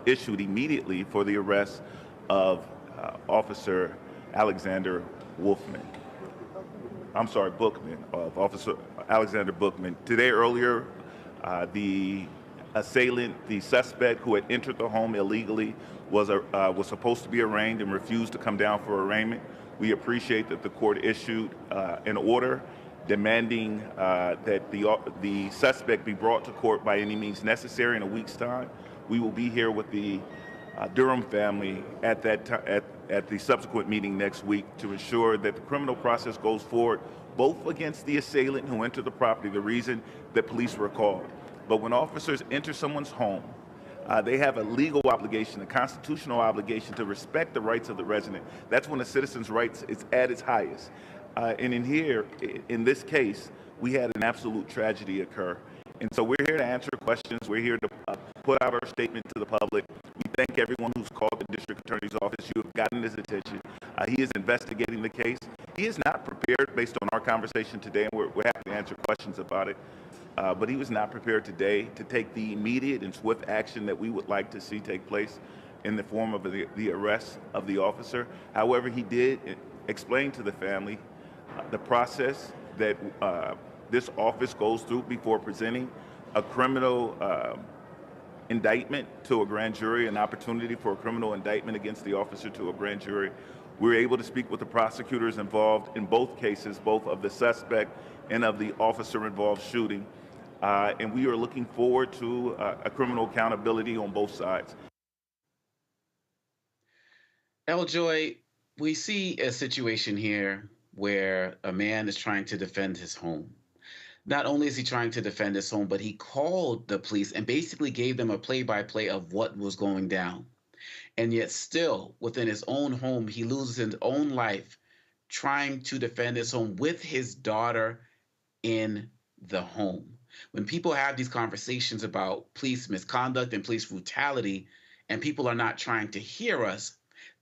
S11: issued immediately for the arrest of Officer Alexander Bookman, of Officer Alexander Bookman. Today earlier, the assailant, the suspect who had entered the home illegally, was supposed to be arraigned and refused to come down for arraignment. We appreciate that the court issued an order demanding that the suspect be brought to court by any means necessary in a week's time. We will be here with the Durham family at the subsequent meeting next week to ensure that the criminal process goes forward, both against the assailant who entered the property, the reason that police were called. But when officers enter someone's home, they have a legal obligation, a constitutional obligation to respect the rights of the resident. That's when a citizen's rights is at its highest. And in this case, we had an absolute tragedy occur. And so we're here to answer questions. We're here to put out our statement to the public. We thank everyone who's called the district attorney's office. You have gotten his attention. He is investigating the case. He is not prepared, based on our conversation today, and we're happy to answer questions about it. But he was not prepared today to take the immediate and swift action that we would like to see take place in the form of the arrest of the officer. However, he did explain to the family the process that this office goes through before presenting a criminal indictment to a grand jury, an opportunity for a criminal indictment against the officer to a grand jury. We were able to speak with the prosecutors involved in both cases, both of the suspect and of the officer-involved shooting. And we are looking forward to a criminal accountability on both sides.
S12: Joy, we see a situation here where a man is trying to defend his home. Not only is he trying to defend his home, but he called the police and basically gave them a play-by-play of what was going down. And yet still, within his own home, he loses his own life trying to defend his home with his daughter in the home. When people have these conversations about police misconduct and police brutality, and people are not trying to hear us,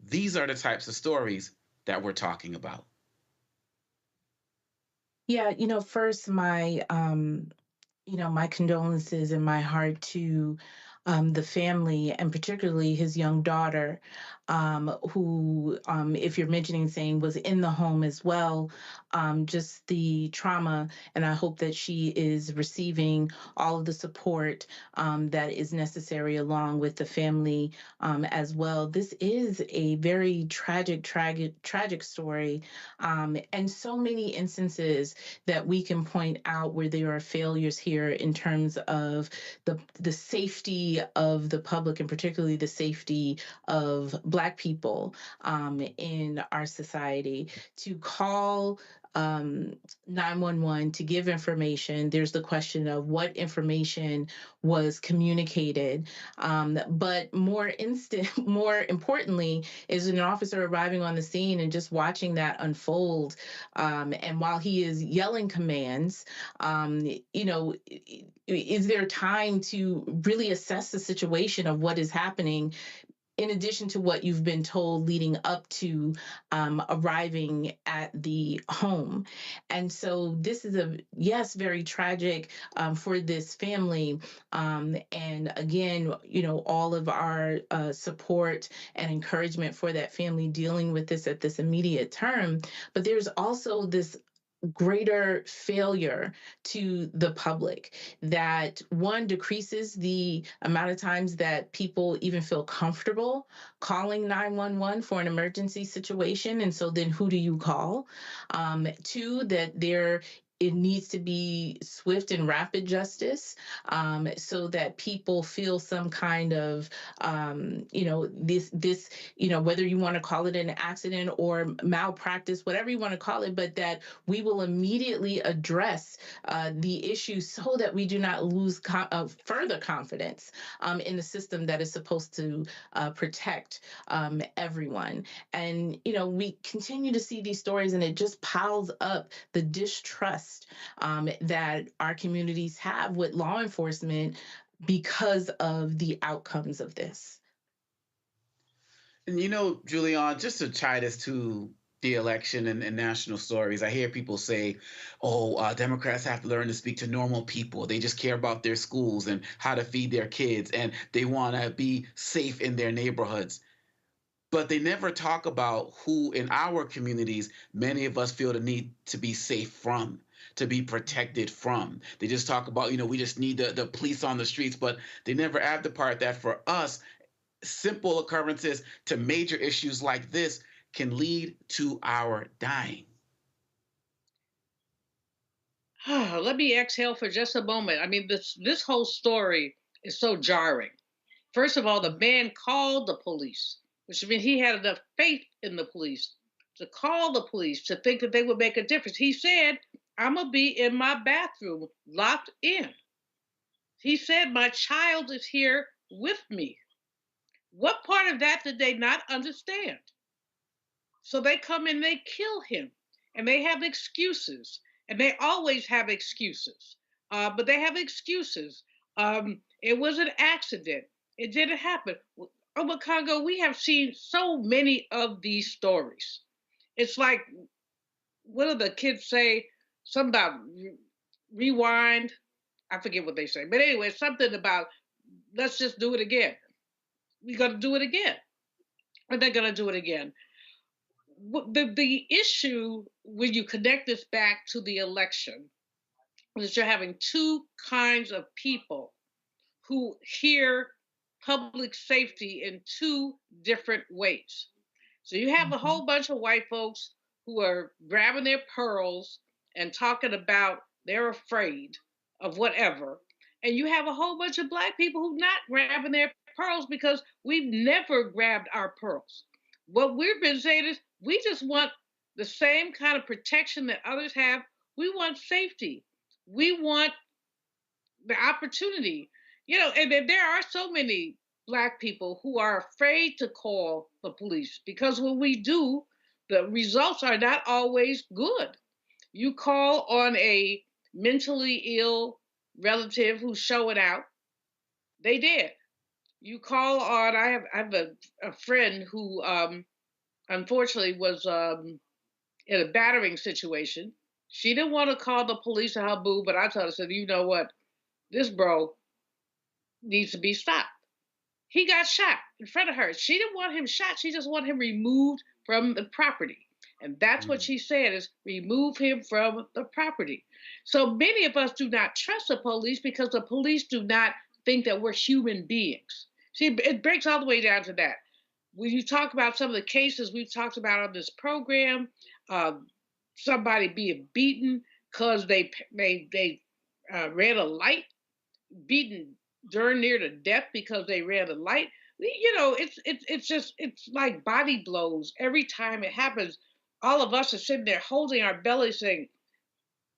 S12: these are the types of stories that we're talking about.
S17: Yeah, first my my condolences and my heart to the family, and particularly his young daughter, who, if you're mentioning saying was in the home as well, just the trauma. And I hope that she is receiving all of the support that is necessary along with the family as well. This is a very tragic story, and so many instances that we can point out where there are failures here in terms of the safety safety of the public, and particularly the safety of Black people in our society, to call 911 to give information. There's the question of what information was communicated. But more importantly, is an officer arriving on the scene and just watching that unfold. And while he is yelling commands, is there time to really assess the situation of what is happening, in addition to what you've been told leading up to arriving at the home? And so this is very tragic for this family. And again, all of our support and encouragement for that family dealing with this at this immediate term. But there's also this greater failure to the public that, one, decreases the amount of times that people even feel comfortable calling 911 for an emergency situation. And so then who do you call? Two, that it needs to be swift and rapid justice, so that people feel some kind of, whether you want to call it an accident or malpractice, whatever you want to call it, but that we will immediately address the issue so that we do not lose further confidence in the system that is supposed to protect everyone. And, we continue to see these stories, and it just piles up the distrust that our communities have with law enforcement because of the outcomes of this.
S12: And Julian, just to tie this to the election and national stories, I hear people say, Democrats have to learn to speak to normal people. They just care about their schools and how to feed their kids, and they want to be safe in their neighborhoods. But they never talk about who in our communities many of us feel the need to be safe from, to be protected from. They just talk about, we just need the police on the streets, but they never add the part that for us, simple occurrences to major issues like this can lead to our dying.
S5: Let me exhale for just a moment. I mean, this whole story is so jarring. First of all, the man called the police, which means he had enough faith in the police to call the police, to think that they would make a difference. He said, I'm going to be in my bathroom, locked in. He said, my child is here with me. What part of that did they not understand? So they come and they kill him, and they have excuses, and they always have excuses, but they have excuses. It was an accident. It didn't happen. Over Congo, we have seen so many of these stories. It's like, what do the kids say? Something about rewind. I forget what they say. But anyway, something about, let's just do it again. We're going to do it again. And they're going to do it again. The issue, when you connect this back to the election, is you're having two kinds of people who hear public safety in two different ways. So you have a whole bunch of white folks who are grabbing their pearls and talking about they're afraid of whatever. And you have a whole bunch of Black people who not grabbing their pearls because we've never grabbed our pearls. What we've been saying is we just want the same kind of protection that others have. We want safety. We want the opportunity. And there are so many Black people who are afraid to call the police because when we do, the results are not always good. You call on a mentally ill relative who's showing out, they did. You call on, I have a friend who unfortunately was in a battering situation. She didn't want to call the police on her boo, but I told her, I said, you know what? This bro needs to be stopped. He got shot in front of her. She didn't want him shot. She just wanted him removed from the property. And that's what she said, is remove him from the property. So many of us do not trust the police because the police do not think that we're human beings. See, it breaks all the way down to that. When you talk about some of the cases we've talked about on this program, somebody being beaten because they ran a light, beaten darn near to death because they ran a light. You know, it's like body blows every time it happens. All of us are sitting there holding our bellies saying,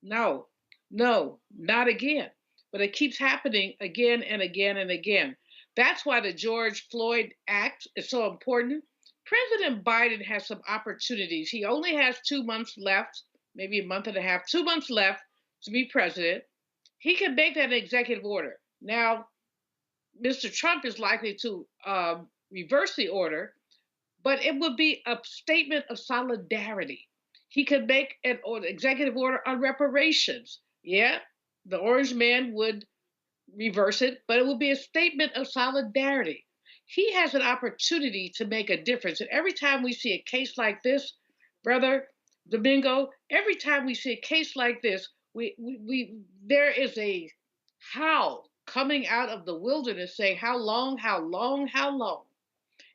S5: no, no, not again. But it keeps happening again and again and again. That's why the George Floyd Act is so important. President Biden has some opportunities. He only has 2 months left, maybe a month and a half, 2 months left to be president. He can make that an executive order. Now, Mr. Trump is likely to reverse the order, but it would be a statement of solidarity. He could make an executive order on reparations. Yeah, the orange man would reverse it, but it would be a statement of solidarity. He has an opportunity to make a difference. And every time we see a case like this, Brother Domingo, every time we see a case like this, there is a howl coming out of the wilderness saying, how long, how long, how long?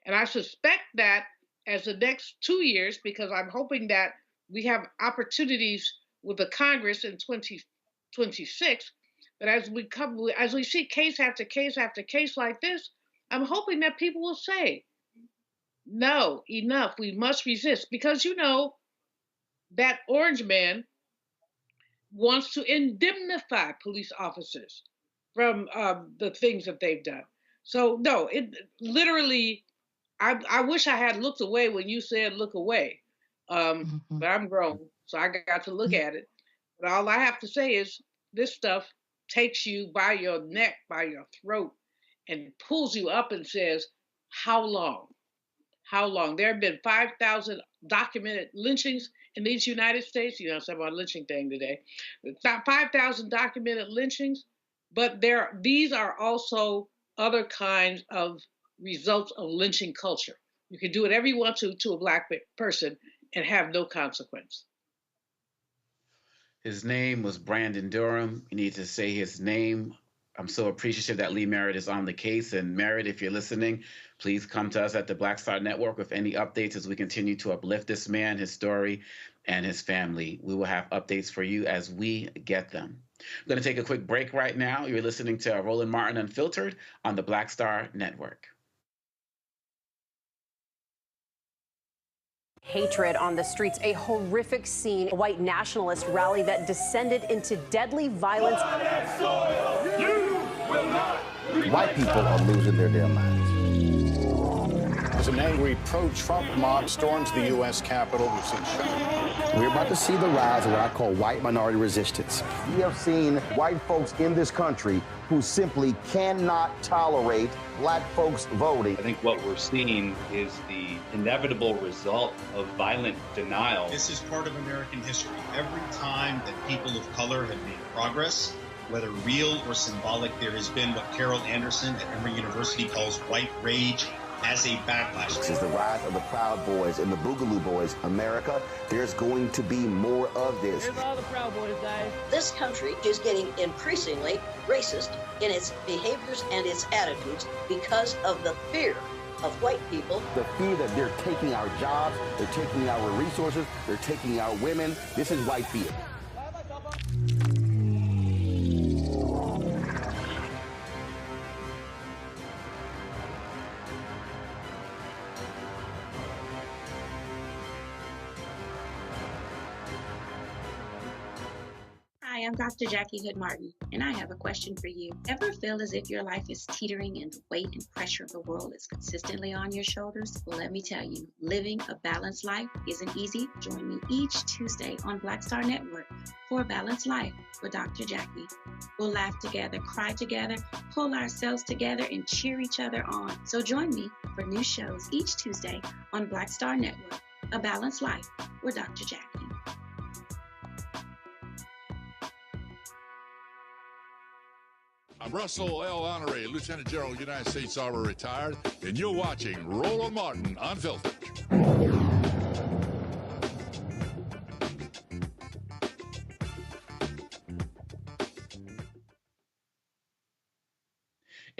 S5: And I suspect that as the next 2 years, because I'm hoping that we have opportunities with the Congress in 2026, but as we see case after case after case like this, I'm hoping that people will say, no, enough, we must resist. Because you know, that orange man wants to indemnify police officers from the things that they've done. So no, it literally, I wish I had looked away when you said look away, but I'm grown, so I got to look at it. But all I have to say is this stuff takes you by your neck, by your throat, and pulls you up and says, how long? How long? There have been 5,000 documented lynchings in these United States. You know, I'm talking about lynching thing today. 5,000 documented lynchings, but these are also other kinds of results of lynching culture. You can do whatever you want to a Black person and have no consequence.
S12: His name was Brandon Durham. You need to say his name. I'm so appreciative that Lee Merritt is on the case. And Merritt, if you're listening, please come to us at the Black Star Network with any updates as we continue to uplift this man, his story, and his family. We will have updates for you as we get them. I'm going to take a quick break right now. You're listening to Roland Martin Unfiltered on the Black Star Network.
S13: Hatred on the streets, a horrific scene, a white nationalist rally that descended into deadly violence.
S19: White people are losing their damn minds.
S14: As an angry pro-Trump mob storms the U.S. Capitol, we've seen shooting.
S19: We're about to see the rise of what I call white minority resistance. We have seen white folks in this country who simply cannot tolerate Black folks voting.
S15: I think what we're seeing is the inevitable result of violent denial.
S16: This is part of American history. Every time that people of color have made progress, whether real or symbolic, there has been what Carol Anderson at Emory University calls white rage as a backlash.
S19: This is the rise of the Proud Boys and the Boogaloo Boys. America, there's going to be more of this.
S18: Here's all the Proud Boys, guys.
S20: This country is getting increasingly racist in its behaviors and its attitudes because of the fear of white people.
S19: The fear that they're taking our jobs, they're taking our resources, they're taking our women. This is white fear.
S26: Hi, I'm Dr. Jackie Hood Martin, and I have a question for you. Ever feel as if your life is teetering and the weight and pressure of the world is consistently on your shoulders? Well, let me tell you, living a balanced life isn't easy. Join me each Tuesday on Black Star Network for a Balanced Life with Dr. Jackie. We'll laugh together, cry together, pull ourselves together, and cheer each other on. So join me for new shows each Tuesday on Black Star Network, A Balanced Life with Dr. Jackie.
S22: I'm Russell L. Honoré, Lieutenant General, United States Army, retired, and you're watching Roland Martin Unfiltered.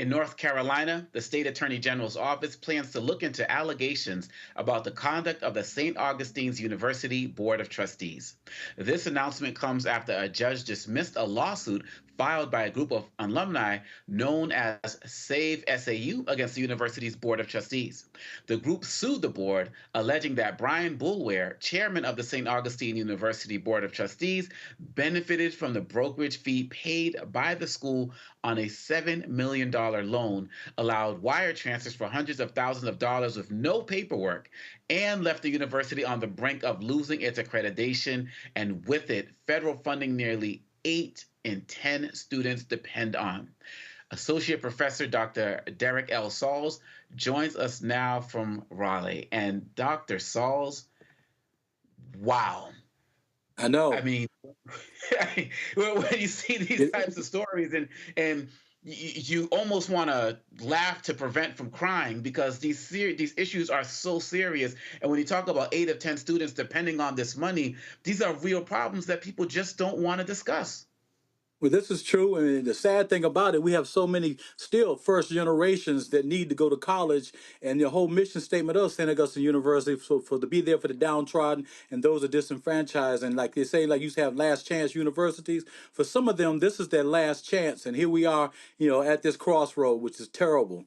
S12: In North Carolina, the state attorney general's office plans to look into allegations about the conduct of the Saint Augustine's University Board of Trustees. This announcement comes after a judge dismissed a lawsuit filed by a group of alumni known as Save SAU against the university's Board of Trustees. The group sued the board, alleging that Brian Boulware, chairman of the St. Augustine University Board of Trustees, benefited from the brokerage fee paid by the school on a $7 million loan, allowed wire transfers for hundreds of thousands of dollars with no paperwork, and left the university on the brink of losing its accreditation, and with it, federal funding nearly 8 in 10 students depend on. Associate Professor Dr. Derek L. Sauls joins us now from Raleigh. And Dr. Sauls, wow.
S1: I know.
S12: I mean, when you see these types of stories and you almost want to laugh to prevent from crying, because these issues are so serious. And when you talk about 8 of 10 students depending on this money, these are real problems that people just don't want to discuss.
S1: Well, this is true, and the sad thing about it, we have so many still first generations that need to go to college, and the whole mission statement of Saint Augustine University for to be there for the downtrodden and those are disenfranchised. And like they say, like you used to have last chance universities. For some of them, this is their last chance, and here we are, at this crossroad, which is terrible.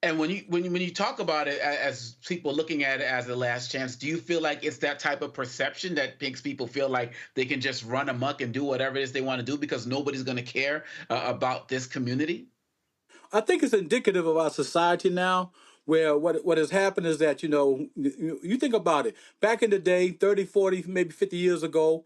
S12: And when you talk about it as people looking at it as a last chance, do you feel like it's that type of perception that makes people feel like they can just run amok and do whatever it is they want to do because nobody's going to care about this community?
S1: I think it's indicative of our society now, where what has happened is that, you think about it. Back in the day, 30, 40, maybe 50 years ago,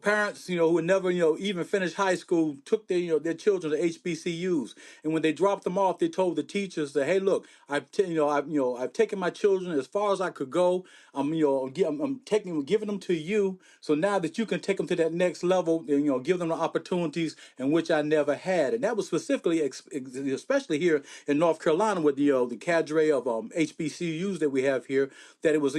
S1: parents, who would never, even finish high school took their children to HBCUs. And when they dropped them off, they told the teachers that, hey, look, I've taken my children as far as I could go. I'm giving them to you. So now that you can take them to that next level, and, give them the opportunities in which I never had. And that was specifically, especially here in North Carolina with the cadre of HBCUs that we have here, that it was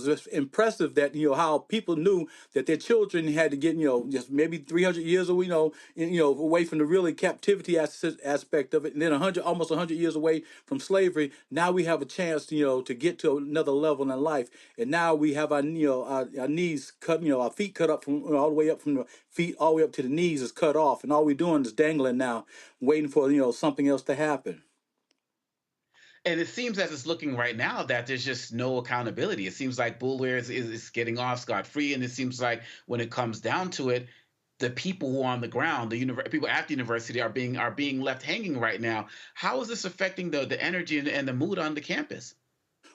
S1: just impressive that how people knew that their children had to get just maybe 300 years away from the really captivity aspect of it, and then almost 100 years away from slavery. Now we have a chance to get to another level in life, and now we have our knees cut, our feet cut up from all the way up from the feet all the way up to the knees is cut off, and all we're doing is dangling now, waiting for something else to happen.
S12: And it seems as it's looking right now that there's just no accountability. It seems like Boulware is getting off scot-free, and it seems like when it comes down to it, the people who are on the ground, people at the university are being left hanging right now. How is this affecting the energy and the mood on the campus?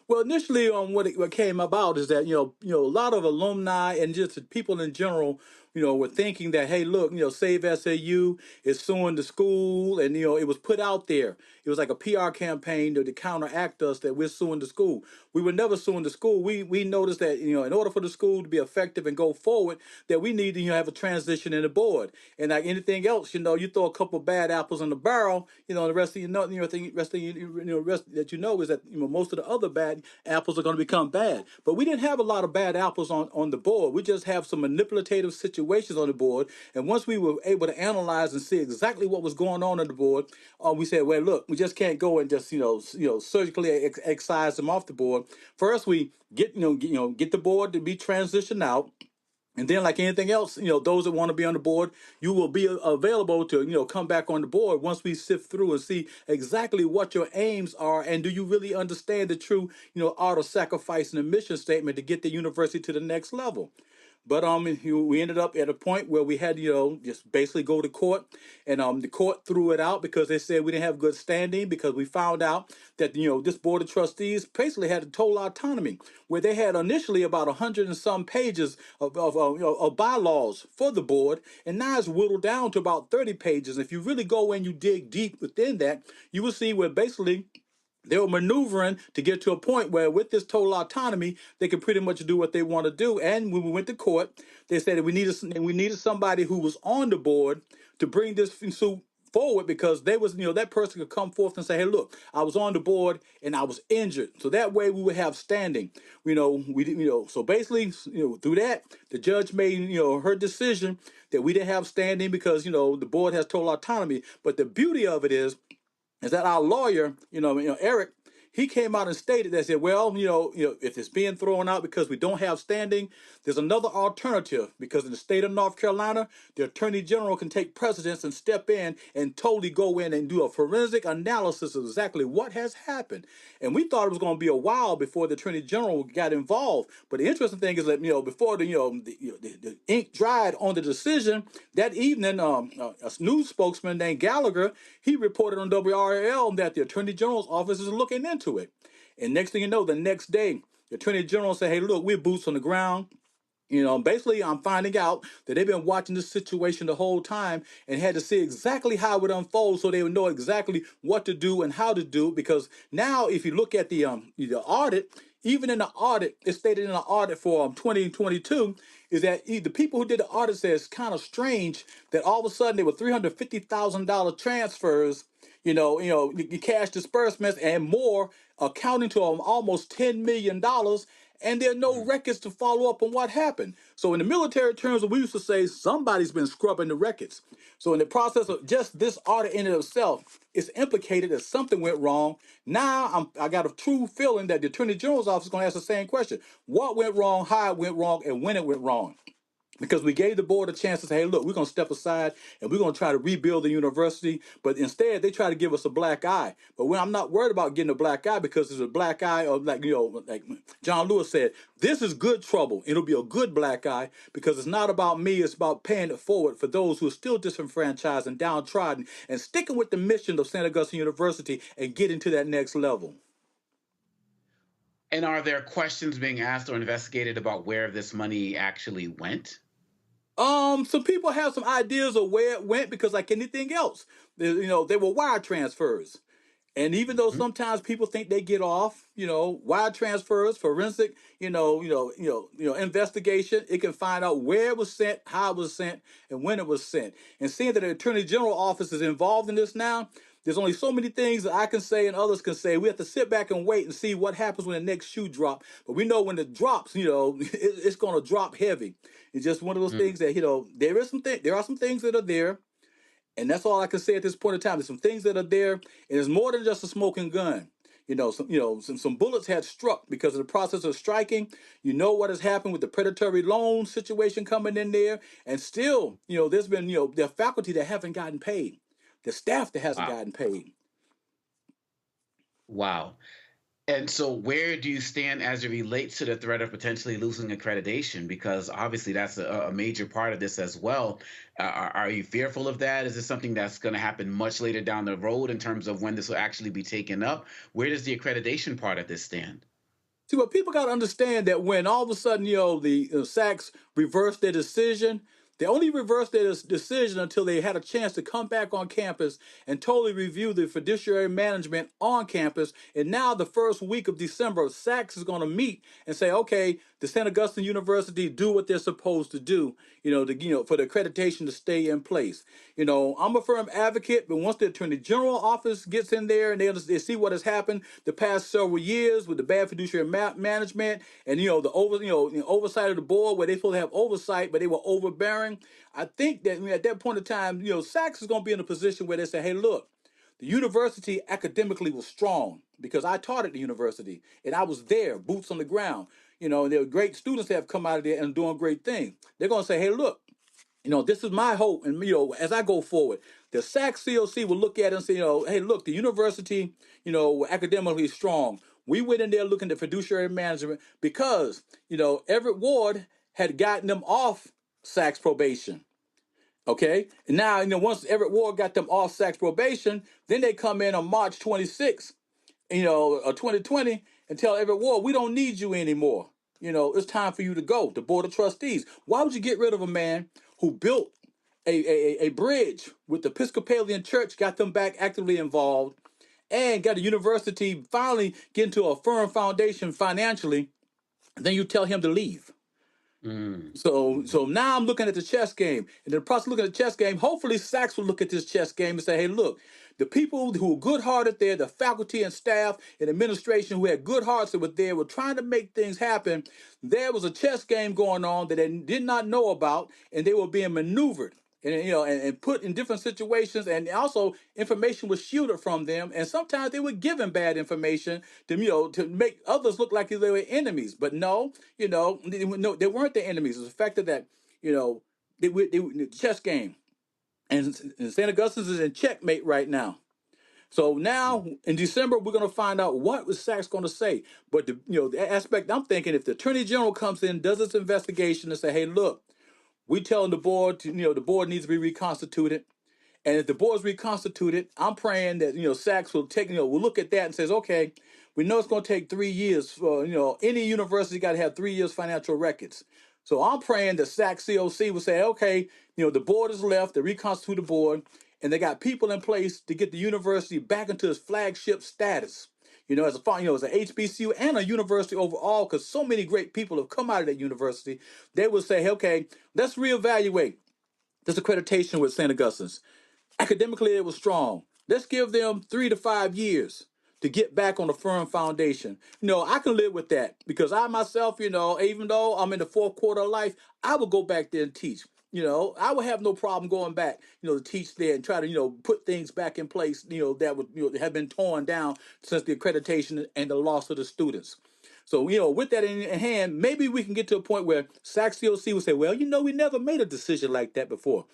S1: Well, initially, what came about is that a lot of alumni and just people in general, were thinking that, hey, look, Save SAU is suing the school, and it was put out there. It was like a PR campaign to counteract us that we're suing the school. We were never suing the school. We noticed that in order for the school to be effective and go forward, that we need to have a transition in the board. And like anything else, you throw a couple of bad apples in the barrel, the rest of rest that is that most of the other bad apples are going to become bad. But we didn't have a lot of bad apples on the board. We just have some manipulative situations on the board. And once we were able to analyze and see exactly what was going on the board, we said, well, look, we just can't go and just surgically excise them off the board. First, we get the board to be transitioned out. And then, like anything else, those that want to be on the board, you will be available to, come back on the board once we sift through and see exactly what your aims are, and do you really understand the true, art of sacrifice and the mission statement to get the university to the next level. But we ended up at a point where we had just basically go to court, and the court threw it out because they said we didn't have good standing, because we found out that this board of trustees basically had a total autonomy, where they had initially about 100 and some pages of bylaws for the board, and now it's whittled down to about 30 pages. If you really go and you dig deep within that, you will see where basically they were maneuvering to get to a point where, with this total autonomy, they could pretty much do what they want to do. And when we went to court, they said that we needed somebody who was on the board to bring this suit forward because they was, that person could come forth and say, hey, look, I was on the board and I was injured. So that way we would have standing. So basically, through that, the judge made, her decision that we didn't have standing because, the board has total autonomy. But the beauty of it is that our lawyer, Eric, he came out and stated that, said, well, if it's being thrown out because we don't have standing, there's another alternative, because in the state of North Carolina, the attorney general can take precedence and step in and totally go in and do a forensic analysis of exactly what has happened. And we thought it was going to be a while before the attorney general got involved. But the interesting thing is that, before the ink dried on the decision, that evening, a news spokesman named Gallagher, he reported on WRL that the attorney general's office is looking into it. And next thing you know, the next day, the attorney general said, hey, look, we're boots on the ground. Basically, I'm finding out that they've been watching this situation the whole time and had to see exactly how it would unfold so they would know exactly what to do and how to do. Because now, if you look at the audit, even in the audit, it's stated in the audit for 2022, is that the people who did the audit said it's kind of strange that all of a sudden there were $350,000 transfers, cash disbursements and more, accounting to almost $10 million. And there are no records to follow up on what happened. So in the military terms, we used to say somebody's been scrubbing the records. So in the process of just this audit in itself, it's implicated that something went wrong. Now I got a true feeling that the Attorney General's office is going to ask the same question. What went wrong, how it went wrong, and when it went wrong? Because we gave the board a chance to say, hey, look, we're going to step aside and we're going to try to rebuild the university. But instead, they try to give us a black eye. But I'm not worried about getting a black eye, because it's a black eye of, like John Lewis said, this is good trouble. It'll be a good black eye, because it's not about me. It's about paying it forward for those who are still disenfranchised and downtrodden and sticking with the mission of Saint Augustine University and getting to that next level.
S12: And are there questions being asked or investigated about where this money actually went?
S1: Some people have some ideas of where it went, because like anything else, they were wire transfers. And even though sometimes people think they get off, wire transfers, forensic, investigation, it can find out where it was sent, how it was sent, and when it was sent. And seeing that the Attorney General office is involved in this now, there's only so many things that I can say and others can say. We have to sit back and wait and see what happens when the next shoe drops. But we know when it drops, it's going to drop heavy. It's just one of those things that, there are some things that are there. And that's all I can say at this point in time. There's some things that are there, and it's more than just a smoking gun. Some bullets had struck because of the process of striking. What has happened with the predatory loan situation coming in there, and still, there's been, there are faculty that haven't gotten paid, the staff that hasn't gotten paid.
S12: Wow. And so where do you stand as it relates to the threat of potentially losing accreditation? Because obviously that's a major part of this as well. Are you fearful of that? Is this something that's going to happen much later down the road in terms of when this will actually be taken up? Where does the accreditation part of this stand?
S1: See, what people got to understand, that when all of a sudden, the SACS reversed their decision, they only reversed their decision until they had a chance to come back on campus and totally review the fiduciary management on campus. And now the first week of December, SACS is going to meet and say, okay, the Saint Augustine University do what they're supposed to do, for the accreditation to stay in place. I'm a firm advocate, but once the Attorney General office gets in there and they see what has happened the past several years with the bad fiduciary management and, the oversight of the board, where they supposed to have oversight, but they were overbearing. I think that at that point in time, SACS is going to be in a position where they say, hey, look, the university academically was strong, because I taught at the university and I was there, boots on the ground. And there are great students that have come out of there and doing great things. They're going to say, hey, look, this is my hope. And, as I go forward, the SACS COC will look at it and say, hey, look, the university, academically strong. We went in there looking at fiduciary management because, Everett Ward had gotten them off SACS probation. Okay. And now, once Everett Ward got them off SACS probation, then they come in on March 26th, 2020, and tell Everett Ward, we don't need you anymore. It's time for you to go. The Board of Trustees. Why would you get rid of a man who built a bridge with the Episcopalian Church, got them back actively involved, and got a university finally get into a firm foundation financially, and then you tell him to leave? So now I'm looking at the chess game, and in the process of looking at the chess game, hopefully SACS will look at this chess game and say, hey, look, the people who were good-hearted there, the faculty and staff and administration who had good hearts that were there, were trying to make things happen. There was a chess game going on that they did not know about, and they were being maneuvered. And put in different situations, and also information was shielded from them, and sometimes they were given bad information to make others look like they were enemies. But no, they weren't the enemies. It was the fact that the chess game, and St. Augustine's is in checkmate right now. So now in December we're going to find out what was SACS going to say. But the aspect I'm thinking, if the Attorney General comes in, does its investigation, and say, hey, look, we telling the board the board needs to be reconstituted, and if the board's reconstituted, I'm praying that SACS will will look at that and says, okay, we know it's going to take 3 years for any university got to have 3 years financial records. So I'm praying that SACS COC will say, okay, the board is left, they reconstitute the board, and they got people in place to get the university back into its flagship status. As a HBCU and a university overall, because so many great people have come out of that university, they will say, okay, let's reevaluate this accreditation with St. Augustine's. Academically, it was strong. Let's give them 3 to 5 years to get back on a firm foundation. I can live with that, because I myself, even though I'm in the fourth quarter of life, I will go back there and teach. I would have no problem going back, to teach there and try to, put things back in place, that would, have been torn down since the accreditation and the loss of the students. So, with that in hand, maybe we can get to a point where SACS COC will say, well, we never made a decision like that before.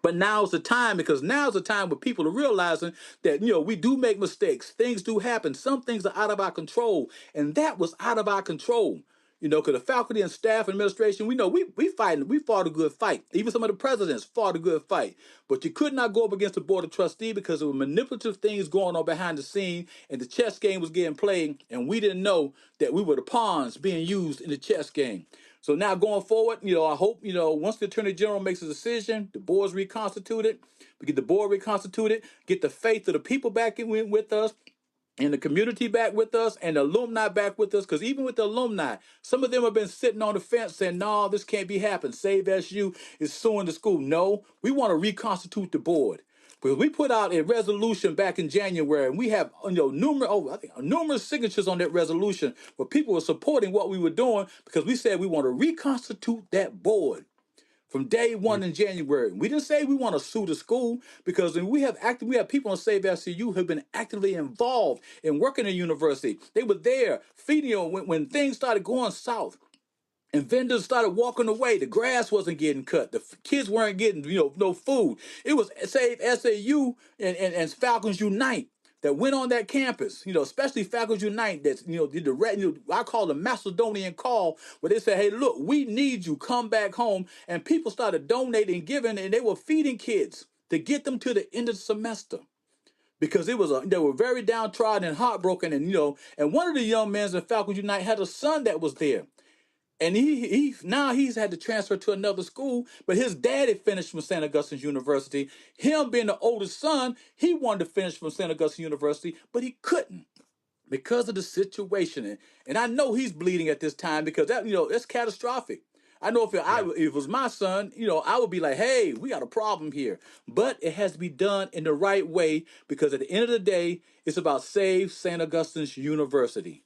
S1: But now's the time, because now's the time where people are realizing that, we do make mistakes. Things do happen. Some things are out of our control. And that was out of our control. Because the faculty and staff and administration, we fought a good fight. Even some of the presidents fought a good fight. But you could not go up against the board of trustees, because there were manipulative things going on behind the scene, and the chess game was getting played, and we didn't know that we were the pawns being used in the chess game. So now going forward, I hope, once the Attorney General makes a decision, the board's reconstituted, we get the board reconstituted, get the faith of the people back in with us, and the community back with us, and the alumni back with us. Because even with the alumni, some of them have been sitting on the fence saying, no, this can't be happening. Save SU is suing the school. No, we want to reconstitute the board. Because we put out a resolution back in January, and we have numerous signatures on that resolution where people were supporting what we were doing, because we said we want to reconstitute that board. From day one in January, we didn't say we want to sue the school, because we have people on Save SCU who have been actively involved in working in university. They were there feeding when things started going south, and vendors started walking away. The grass wasn't getting cut. The kids weren't getting no food. It was Save SAU and Falcons Unite that went on that campus, especially Falcons Unite, that did the I call the Macedonian call, where they said, hey, look, we need you, come back home. And people started donating, giving, and they were feeding kids to get them to the end of the semester, because they were very downtrodden and heartbroken. And one of the young men in Falcons Unite had a son that was there. And he's had to transfer to another school, but his daddy finished from St. Augustine's University. Him being the oldest son, he wanted to finish from St. Augustine University, but he couldn't because of the situation. And I know he's bleeding at this time, because that's catastrophic. I know if it was my son, I would be like, hey, we got a problem here. But it has to be done in the right way, because at the end of the day, it's about Save St. Augustine's University.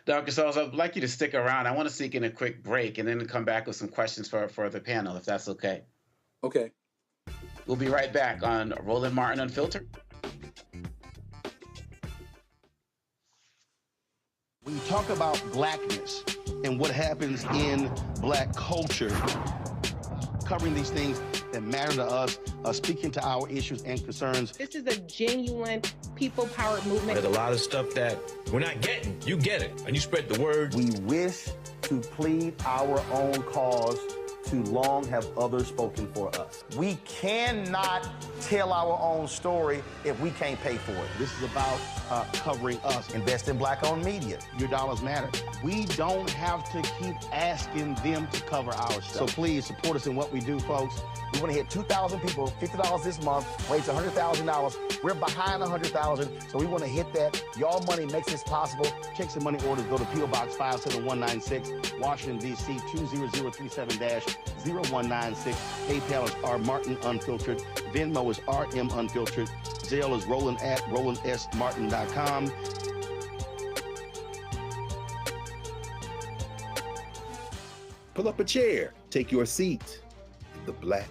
S12: Dr. Sauls, I'd like you to stick around. I want to sneak in a quick break and then come back with some questions for the panel, if that's okay.
S1: Okay.
S12: We'll be right back on Roland Martin Unfiltered.
S21: When you talk about blackness and what happens in black culture, covering these things that matter to us, speaking to our issues and concerns.
S17: This is a genuine people-powered movement.
S2: There's a lot of stuff that we're not getting. You get it, and you spread the word.
S21: We wish to plead our own cause Too long have others spoken for us. We cannot tell our own story if we can't pay for it.
S19: This is about covering us.
S21: Invest in black-owned media.
S19: Your dollars matter. We don't have to keep asking them to cover our stuff. So please support us in what we do, folks.
S21: We want to hit 2,000 people, $50 this month, raise $100,000. We're behind 100,000, so we want to hit that. Y'all money makes this possible.
S19: Checks and money orders go to P.O. Box 57196, Washington, D.C. 20037-0196. PayPal is R Martin Unfiltered. Venmo is RM Unfiltered. Zelle is Roland at RolandSMartin.com.
S3: Pull up a chair, take your seat at the Black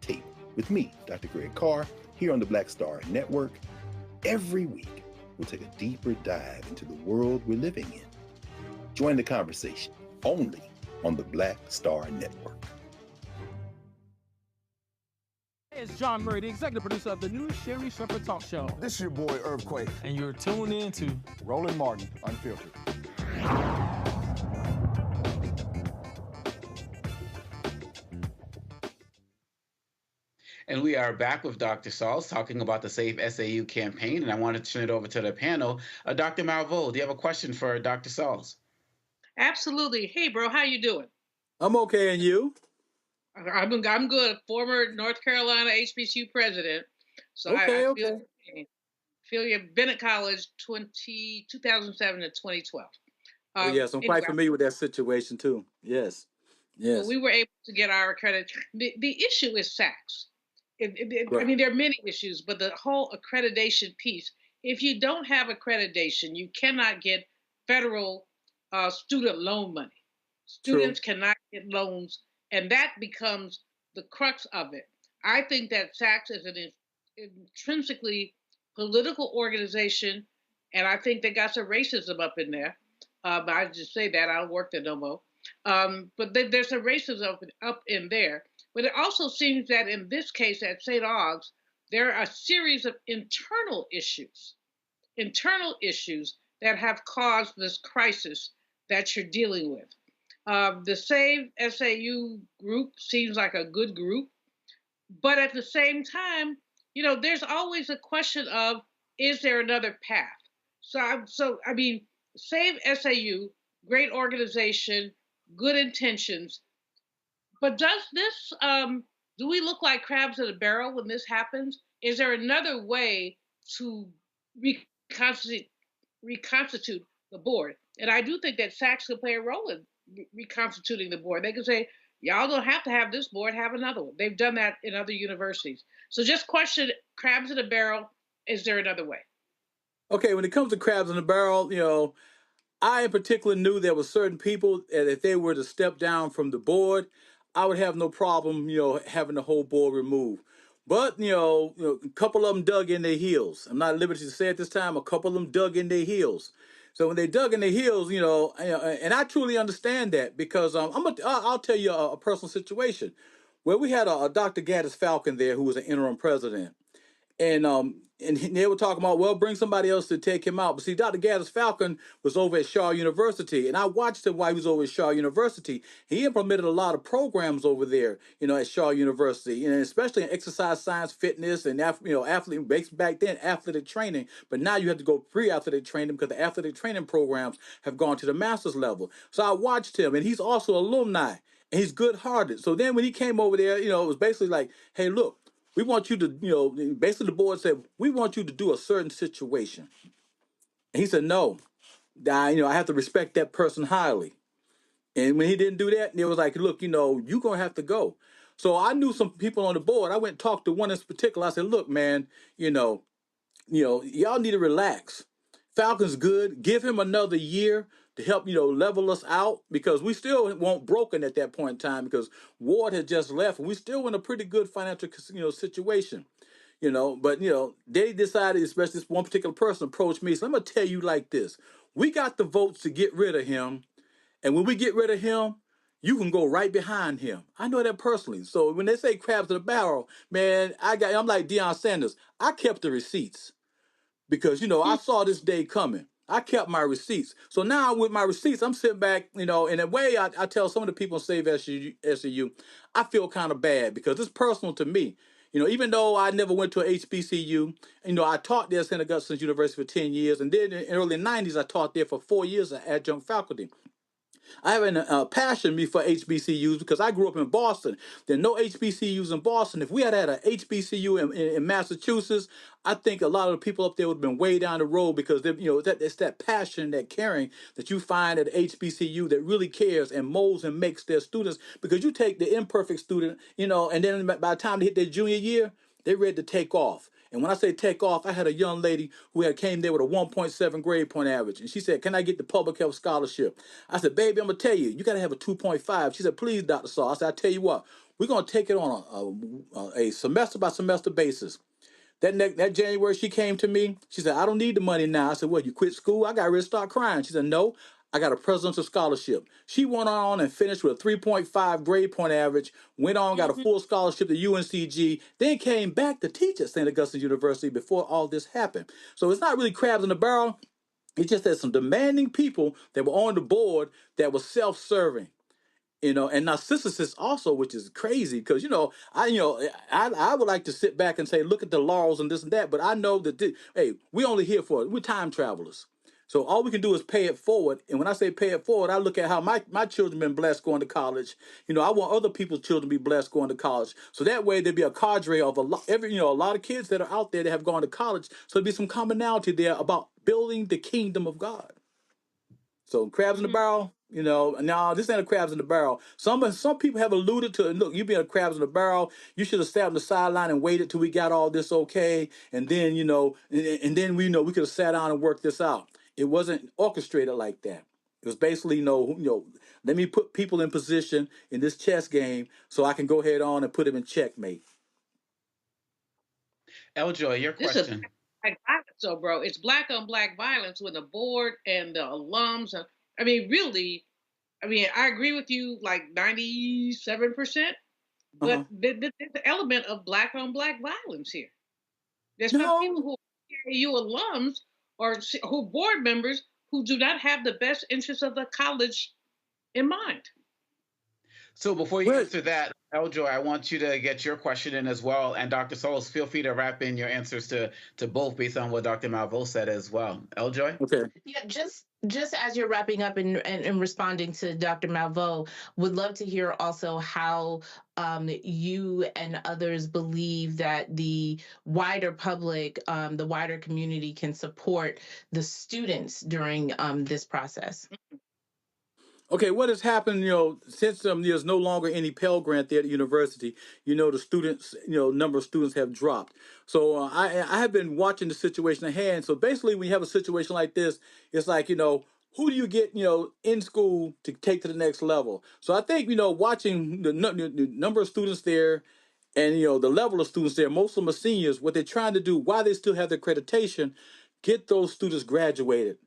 S3: Table with me, Dr. Greg Carr, here on the Black Star Network. Every week, we'll take a deeper dive into the world we're living in. Join the conversation only on the Black Star Network.
S4: Hey, it's John Murray, the executive producer of the new Sherry Shepherd Talk Show.
S8: This is your boy, Earthquake.
S4: And you're tuned in to
S8: Roland Martin, Unfiltered.
S12: And we are back with Dr. Sauls talking about the Save SAU campaign. And I wanted to turn it over to the panel. Dr. Malveaux, do you have a question for Dr. Sauls?
S5: Absolutely. Hey, bro, how you doing?
S1: I'm okay, and you?
S5: I'm good. Former North Carolina HBCU president. So
S1: okay,
S5: I feel you've been at college 2007 to 2012.
S1: Yes, I'm quite familiar with that situation too. Yes. Yes.
S5: So we were able to get our accreditation. The issue is SACS. I mean, there are many issues, but the whole accreditation piece, if you don't have accreditation, you cannot get federal student loan money. Students cannot get loans, and that becomes the crux of it. I think that SACS is an intrinsically political organization, and I think they got some racism up in there. But I just say that, I don't work there no more. But there's a racism up in there. But it also seems that in this case at St. Aug's, there are a series of internal issues that have caused this crisis that you're dealing with. The Save SAU group seems like a good group, but at the same time, you know, there's always a question of, is there another path? So I mean, Save SAU, great organization, good intentions, but does this, do we look like crabs in a barrel when this happens? Is there another way to reconstitute the board? And I do think that SACS could play a role in reconstituting the board. They could say, y'all don't have to have this board, have another one. They've done that in other universities. So just question, crabs in a barrel, is there another way?
S1: Okay, when it comes to crabs in a barrel, you know, I in particular knew there were certain people that if they were to step down from the board, I would have no problem, you know, having the whole board removed. But, you know, a couple of them dug in their heels. I'm not at liberty to say at this time, a couple of them dug in their heels. So when they dug in their heels, you know, and I truly understand that because I'll tell you a personal situation where we had a Dr. Gaddis Falcon there who was an interim president. And they were talking about, well, bring somebody else to take him out. But see, Dr. Gaddis Falcon was over at Shaw University, and I watched him while he was over at Shaw University. He implemented a lot of programs over there, you know, at Shaw University, and especially in exercise science, fitness, and athlete. Back then, athletic training. But now you have to go pre-athletic training because the athletic training programs have gone to the master's level. So I watched him, and he's also alumni, and he's good-hearted. So then when he came over there, you know, it was basically like, hey, look. We want you to, you know, basically the board said, we want you to do a certain situation. And he said, no, I have to respect that person highly. And when he didn't do that, it was like, look, you know, you're going to have to go. So I knew some people on the board. I went and talked to one in particular. I said, look, man, you know, y'all need to relax. Falcon's good. Give him another year to help, you know, level us out because we still weren't broken at that point in time because Ward had just left and we still in a pretty good financial, you know, situation, you know, but, you know, they decided, especially this one particular person approached me. So I'm going to tell you like this. We got the votes to get rid of him. And when we get rid of him, you can go right behind him. I know that personally. So when they say crabs in the barrel, man, I'm like Deion Sanders. I kept the receipts because, you know, I saw this day coming. I kept my receipts. So now with my receipts, I'm sitting back, in a way I tell some of the people in Save SAU, I feel kind of bad because it's personal to me. Even though I never went to a HBCU, I taught there at Saint Augustine University for 10 years. And then in the early 90s, I taught there for 4 years as adjunct faculty. I have a passion for HBCUs because I grew up in Boston. There are no HBCUs in Boston. If we had had a HBCU in Massachusetts, I think a lot of the people up there would have been way down the road because it's that passion, that caring that you find at HBCU that really cares and molds and makes their students. Because you take the imperfect student, and then by the time they hit their junior year, they're ready to take off. And when I say take off, I had a young lady who had came there with a 1.7 grade point average. And she said, can I get the public health scholarship? I said, baby, I'm going to tell you, you got to have a 2.5. She said, please, Dr. Saul. I said, I tell you what, we're going to take it on a semester by semester basis. That January she came to me, she said, I don't need the money now. I said, well, you quit school? I got ready to start crying. She said, no, I got a presidential scholarship. She went on and finished with a 3.5 grade point average, went on, got a full scholarship to UNCG, then came back to teach at St. Augustine University before all this happened. So it's not really crabs in the barrel. It's just that some demanding people that were on the board that were self-serving. And narcissists also, which is crazy because I would like to sit back and say, look at the laurels and this and that, but I know that hey, we only here for it. We're time travelers, so all we can do is pay it forward. And when I say pay it forward, I look at how my children been blessed going to college. I want other people's children to be blessed going to college, so that way there'd be a cadre of a lot of kids that are out there that have gone to college. So there'd be some commonality there about building the kingdom of God. So crabs in the barrel, no, this ain't a crabs in the barrel. Some people have alluded to, look, you being a crabs in the barrel, you should have sat on the sideline and waited till we got all this okay, and then and then we could have sat down and worked this out. It wasn't orchestrated like that. It was basically let me put people in position in this chess game so I can go ahead on and put them in checkmate.
S12: Eljoy, your question.
S5: Black violence, so bro, it's black on black violence when the board and the alums. Really, I agree with you like 97%, but there's an element of black on black violence here. There's some people who are TSU alums or who board members who do not have the best interests of the college in mind.
S12: So before you answer that, Eljoy, I want you to get your question in as well. And Dr. Souls, feel free to wrap in your answers to both based on what Dr. Malveaux said as well. Eljoy?
S1: Okay.
S17: Yeah, just as you're wrapping up and responding to Dr. Malveaux, would love to hear also how you and others believe that the wider public, the wider community can support the students during this process.
S1: Okay, what has happened, since there's no longer any Pell Grant there at the university, the students, number of students have dropped. So I have been watching the situation at hand. So basically, when you have a situation like this, it's like, who do you get, in school to take to the next level? So I think, watching the number of students there and, the level of students there, most of them are seniors, what they're trying to do, while they still have the accreditation, get those students graduated.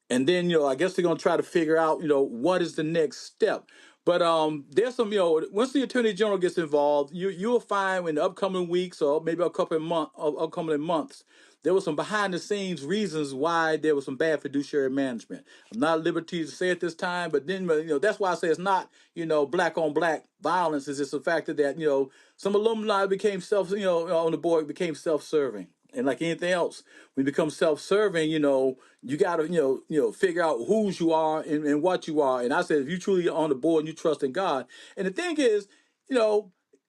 S1: And then, I guess they're going to try to figure out, what is the next step. But there's some, once the Attorney General gets involved, you'll find in the upcoming weeks or maybe upcoming months, there was some behind the scenes reasons why there was some bad fiduciary management. I'm not at liberty to say it this time, but then, that's why I say it's not, black on black violence. It's just the fact that, some alumni became on the board became self-serving. And like anything else, when you become self-serving, you got to, figure out whose you are and what you are. And I said, if you truly are on the board and you trust in God. And the thing is,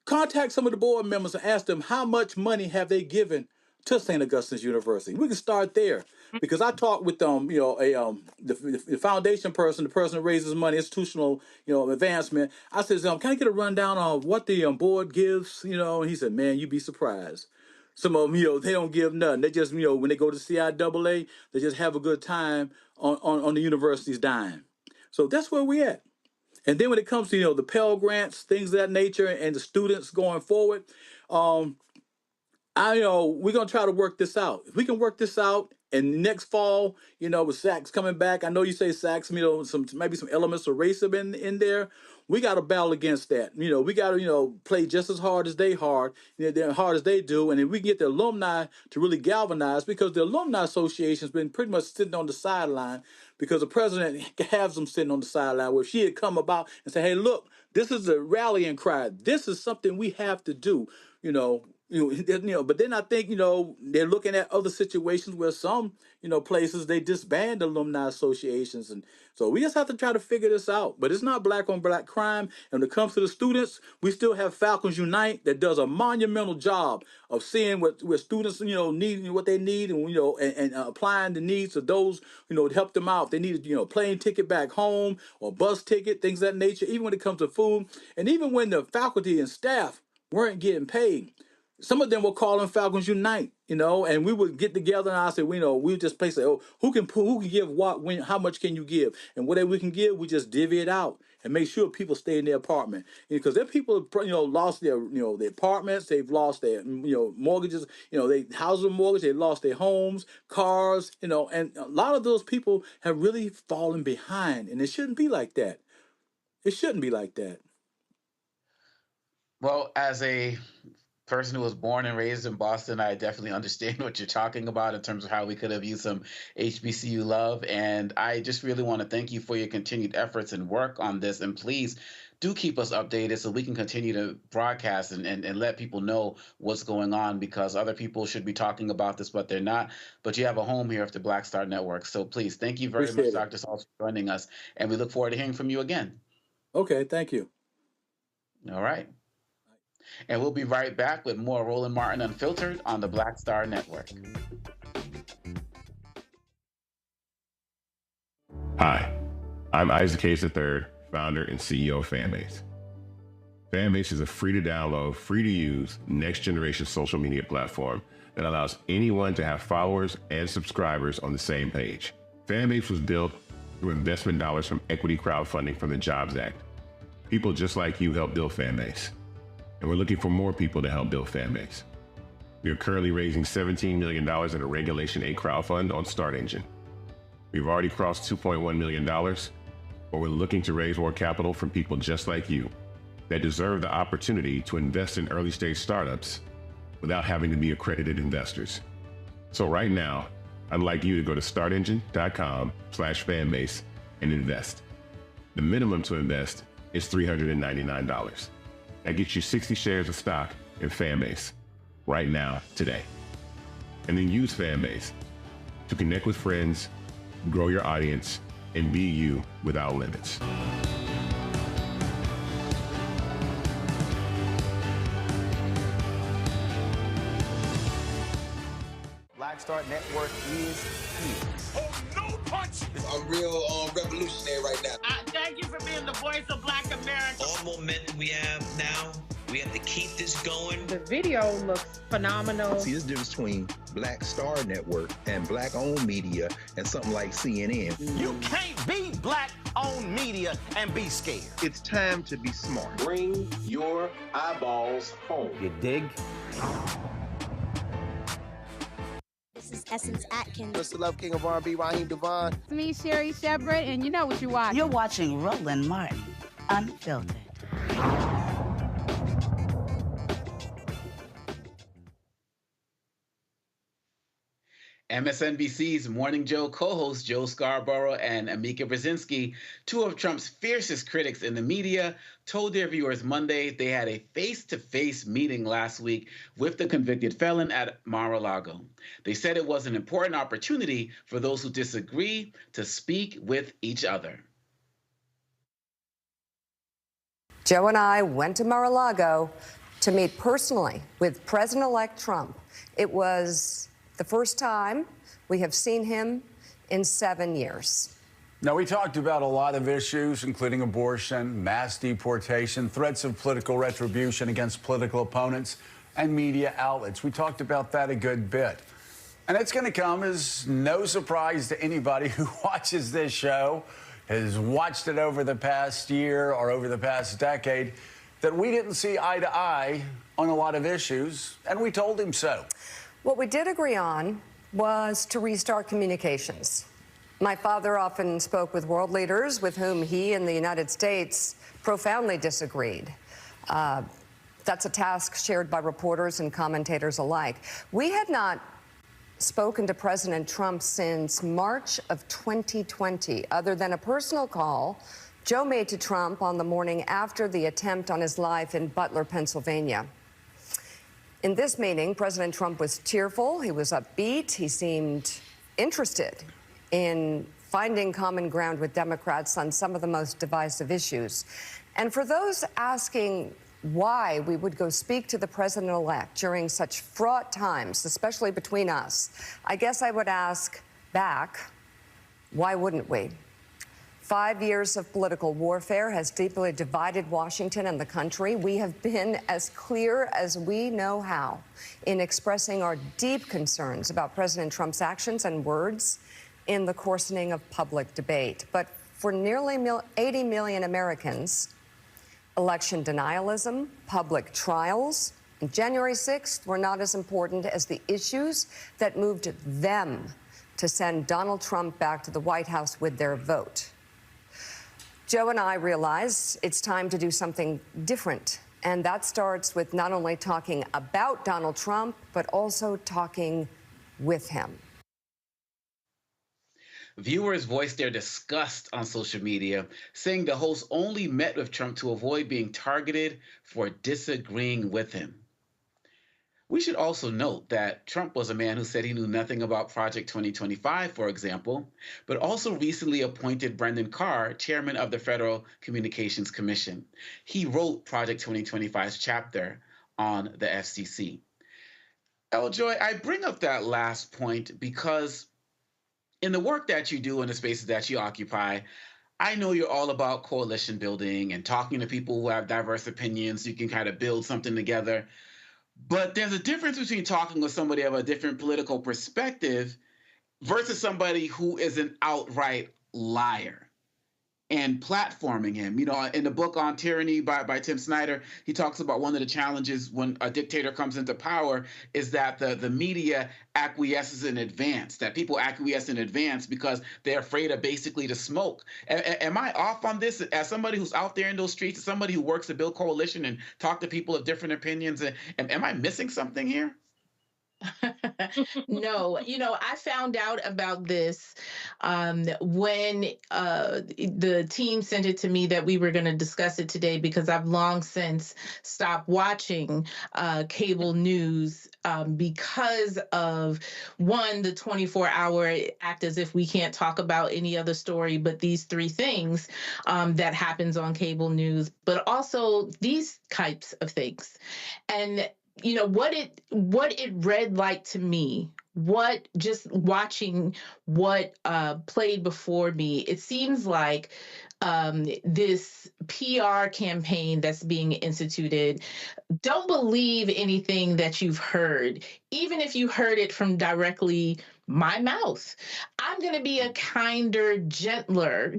S1: contact some of the board members and ask them how much money have they given to St. Augustine's University. We can start there because I talked with the foundation person, the person that raises money, institutional, advancement. I said, can I get a rundown on what the board gives? And he said, man, you'd be surprised. Some of them, they don't give nothing. They just, when they go to CIAA, they just have a good time on the university's dime. So that's where we're at. And then when it comes to, the Pell Grants, things of that nature, and the students going forward, we're going to try to work this out. If we can work this out, and next fall, with SACS coming back, I know you say SACS, maybe some elements of racism in there. we got to battle against that. We got to, play just as hard as they do. And if we can get the alumni to really galvanize, because the alumni association has been pretty much sitting on the sideline, because the president has them sitting on the sideline, where she had come about and say, hey, look, this is a rallying cry. This is something we have to do, but then I think, they're looking at other situations where some, places they disband alumni associations. And so we just have to try to figure this out. But it's not black on black crime. And when it comes to the students, we still have Falcons Unite that does a monumental job of seeing what students, need, what they need, and, and applying the needs of those, to help them out. They need a, plane ticket back home or bus ticket, things of that nature, even when it comes to food. And even when the faculty and staff weren't getting paid, some of them were calling Falcons Unite, and we would get together, and I said, we would just say, oh, who can give what, when, how much can you give? And whatever we can give, we just divvy it out and make sure people stay in their apartment. Because there are people, lost their, their apartments, they've lost their, mortgages, they housing mortgage, they lost their homes, cars, and a lot of those people have really fallen behind, and it shouldn't be like that. It shouldn't be like that.
S12: Well, as a person who was born and raised in Boston, I definitely understand what you're talking about in terms of how we could have used some HBCU love. And I just really want to thank you for your continued efforts and work on this. And please do keep us updated so we can continue to broadcast and let people know what's going on, because other people should be talking about this, but they're not. But you have a home here at the Black Star Network. So please, thank you very much, Dr. Saltz, for joining us. And we look forward to hearing from you again.
S1: Okay, thank you.
S12: All right. And we'll be right back with more Roland Martin Unfiltered on the Black Star Network.
S7: Hi, I'm Isaac Hayes III, founder and CEO of Fanbase. Fanbase is a free-to-download, free-to-use, next-generation social media platform that allows anyone to have followers and subscribers on the same page. Fanbase was built through investment dollars from equity crowdfunding from the Jobs Act. People just like you helped build Fanbase. And we're looking for more people to help build Fanbase. We are currently raising $17 million in a Regulation A crowdfund on Start Engine. We've already crossed $2.1 million, but we're looking to raise more capital from people just like you that deserve the opportunity to invest in early stage startups without having to be accredited investors. So right now, I'd like you to go to startengine.com/fanbase and invest. The minimum to invest is $399. That gets you 60 shares of stock in Fanbase right now, today. And then use Fanbase to connect with friends, grow your audience, and be you without limits.
S21: Black Star Network is here.
S9: Oh, no punch! I'm real revolutionary right now.
S18: Thank you for being the voice of Black America.
S2: All momentum we have now, we have to keep this going.
S23: The video looks phenomenal.
S24: See, there's a difference between Black Star Network and black-owned media and something like CNN.
S21: You can't be black-owned media and be scared.
S24: It's time to be smart.
S21: Bring your eyeballs home. You dig?
S25: This is Essence Atkins.
S27: Mr. Love King of R&B, Raheem Devon.
S23: It's me, Sherry Shepard, and you know what you watch.
S28: You're watching Roland Martin Unfiltered.
S12: MSNBC's Morning Joe co-host Joe Scarborough and Amika Brzezinski, two of Trump's fiercest critics in the media, told their viewers Monday they had a face-to-face meeting last week with the convicted felon at Mar-a-Lago. They said it was an important opportunity for those who disagree to speak with each other.
S29: Joe and I went to Mar-a-Lago to meet personally with President-elect Trump. It was the first time we have seen him in 7 years.
S30: Now, we talked about a lot of issues, including abortion, mass deportation, threats of political retribution against political opponents, and media outlets. We talked about that a good bit. And it's going to come as no surprise to anybody who watches this show, has watched it over the past year or over the past decade, that we didn't see eye to eye on a lot of issues, and we told him so.
S29: What we did agree on was to restart communications. My father often spoke with world leaders with whom he and the United States profoundly disagreed. That's a task shared by reporters and commentators alike. We had not spoken to President Trump since March of 2020, other than a personal call Joe made to Trump on the morning after the attempt on his life in Butler, Pennsylvania. In this meeting, President Trump was cheerful, he was upbeat, he seemed interested in finding common ground with Democrats on some of the most divisive issues. And for those asking why we would go speak to the president-elect during such fraught times, especially between us, I guess I would ask back, why wouldn't we? 5 years of political warfare has deeply divided Washington and the country. We have been as clear as we know how in expressing our deep concerns about President Trump's actions and words in the coarsening of public debate. But for nearly 80 million Americans, election denialism, public trials, and January 6th were not as important as the issues that moved them to send Donald Trump back to the White House with their vote. Joe and I realize it's time to do something different, and that starts with not only talking about Donald Trump, but also talking with him.
S12: Viewers voiced their disgust on social media, saying the host only met with Trump to avoid being targeted for disagreeing with him. We should also note that Trump was a man who said he knew nothing about Project 2025, for example, but also recently appointed Brendan Carr, chairman of the Federal Communications Commission. He wrote Project 2025's chapter on the FCC. Eljoy, I bring up that last point because in the work that you do in the spaces that you occupy, I know you're all about coalition building and talking to people who have diverse opinions so you can kind of build something together. But there's a difference between talking with somebody of a different political perspective versus somebody who is an outright liar and platforming him. You know, in the book on Tyranny by Tim Snyder, he talks about one of the challenges when a dictator comes into power is that the media acquiesces in advance, that people acquiesce in advance because they're afraid of basically the smoke. Am I off on this as somebody who's out there in those streets, as somebody who works to build coalition and talk to people of different opinions? Am I missing something here?
S17: No, I found out about this when the team sent it to me that we were going to discuss it today, because I've long since stopped watching cable news because of, one, the 24-hour act as if we can't talk about any other story but these three things that happens on cable news, but also these types of things. And what it read like to me, what just watching what played before me, it seems like this PR campaign that's being instituted. Don't believe anything that you've heard, even if you heard it from directly my mouth. I'm going to be a kinder, gentler,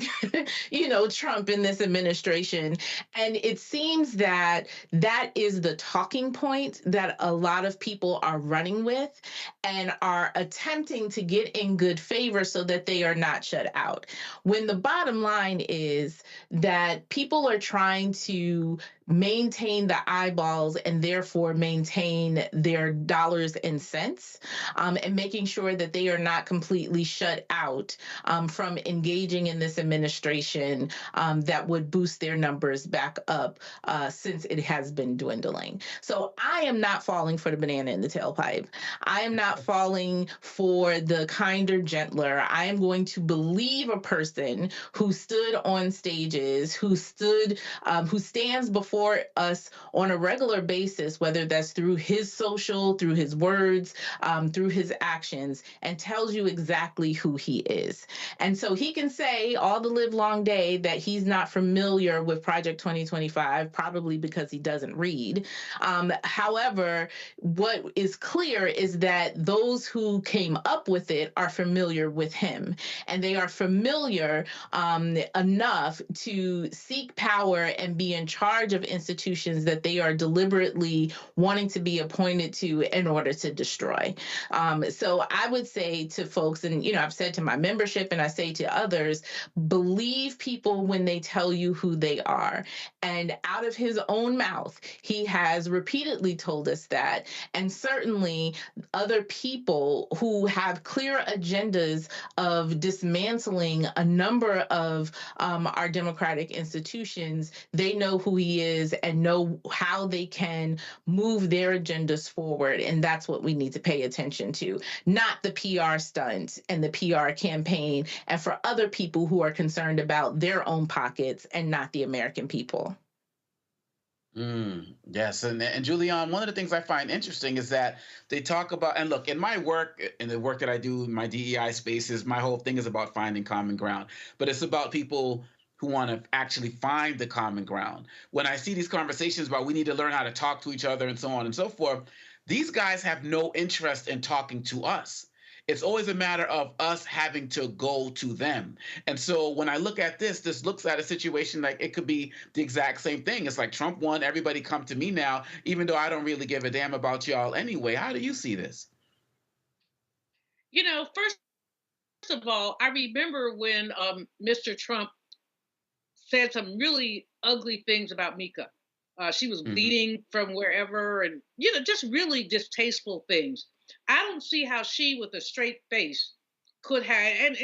S17: Trump in this administration. And it seems that that is the talking point that a lot of people are running with and are attempting to get in good favor so that they are not shut out. When the bottom line is that people are trying to maintain the eyeballs and therefore maintain their dollars and cents, and making sure that they are not completely shut out from engaging in this administration that would boost their numbers back up since it has been dwindling. So I am not falling for the banana in the tailpipe. I am not falling for the kinder, gentler. I am going to believe a person who stood on stages, who stands before us on a regular basis, whether that's through his social, through his words, through his actions, and tells you exactly who he is. And so he can say all the live long day that he's not familiar with Project 2025, probably because he doesn't read. However, what is clear is that those who came up with it are familiar with him, and they are familiar enough to seek power and be in charge of institutions that they are deliberately wanting to be appointed to in order to destroy. So I would say to folks, and I've said to my membership and I say to others, believe people when they tell you who they are. And out of his own mouth, he has repeatedly told us that. And certainly other people who have clear agendas of dismantling a number of our democratic institutions, they know who he is and know how they can move their agendas forward. And that's what we need to pay attention to, not the PR stunt and the PR campaign, and for other people who are concerned about their own pockets and not the American people.
S12: Yes, and Julian, one of the things I find interesting is that they talk about, and look, in my work, in the work that I do in my DEI spaces, my whole thing is about finding common ground, but it's about people who want to actually find the common ground. When I see these conversations about we need to learn how to talk to each other and so on and so forth, these guys have no interest in talking to us. It's always a matter of us having to go to them. And so when I look at this looks at a situation like it could be the exact same thing. It's like Trump won, everybody come to me now, even though I don't really give a damn about y'all anyway. How do you see this?
S5: First of all, I remember when Mr. Trump said some really ugly things about Mika. She was bleeding from wherever, and just really distasteful things. I don't see how she, with a straight face, could have and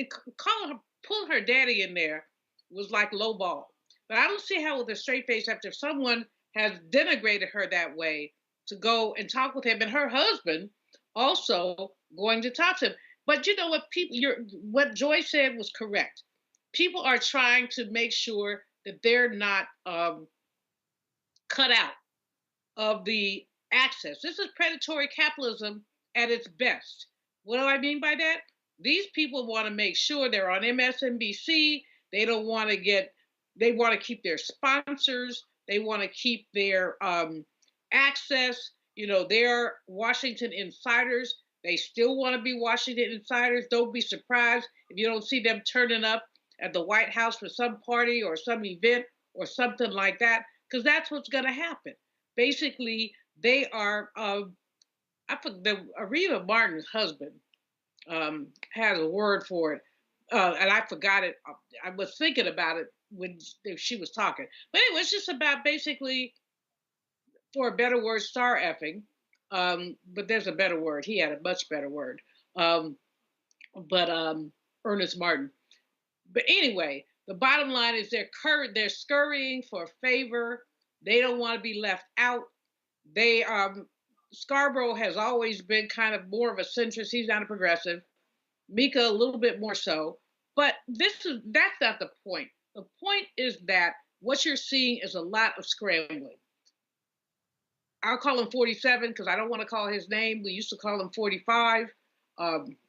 S5: pulling her daddy in there was like lowball. But I don't see how, with a straight face, after someone has denigrated her that way, to go and talk with him, and her husband also going to talk to him. But you know what, what Joy said was correct. People are trying to make sure that they're not cut out of the access. This is predatory capitalism at its best. What do I mean by that? These people want to make sure they're on MSNBC. They don't want to they want to keep their sponsors. They want to keep their access. They're Washington insiders. They still want to be Washington insiders. Don't be surprised if you don't see them turning up at the White House for some party or some event or something like that, because that's what's going to happen. Basically, they are, Areva Martin's husband has a word for it, and I forgot it. I was thinking about it when she was talking. But anyway, it's just about basically, for a better word, star effing. But there's a better word. He had a much better word. Ernest Martin. But anyway, the bottom line is they're scurrying for favor. They don't want to be left out. Scarborough has always been kind of more of a centrist. He's not a progressive. Mika a little bit more so. But that's not the point. The point is that what you're seeing is a lot of scrambling. I'll call him 47 because I don't want to call his name. We used to call him 45.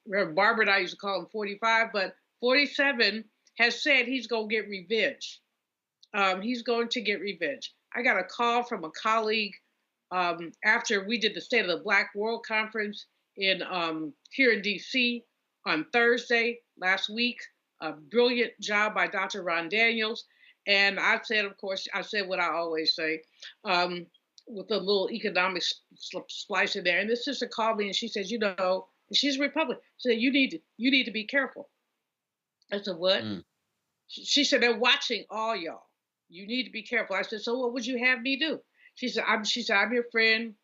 S5: Reverend Barbara and I used to call him 45, but 47 has said he's going to get revenge. He's going to get revenge. I got a call from a colleague after we did the State of the Black World Conference here in D.C. on Thursday last week. A brilliant job by Dr. Ron Daniels. And I said, of course, what I always say, with a little economic splice in there. And this sister called me and she says, and she's a Republican. She said, you need to be careful. I said, what? She said, they're watching all y'all. You need to be careful. I said, so what would you have me do? She said, I'm your friend.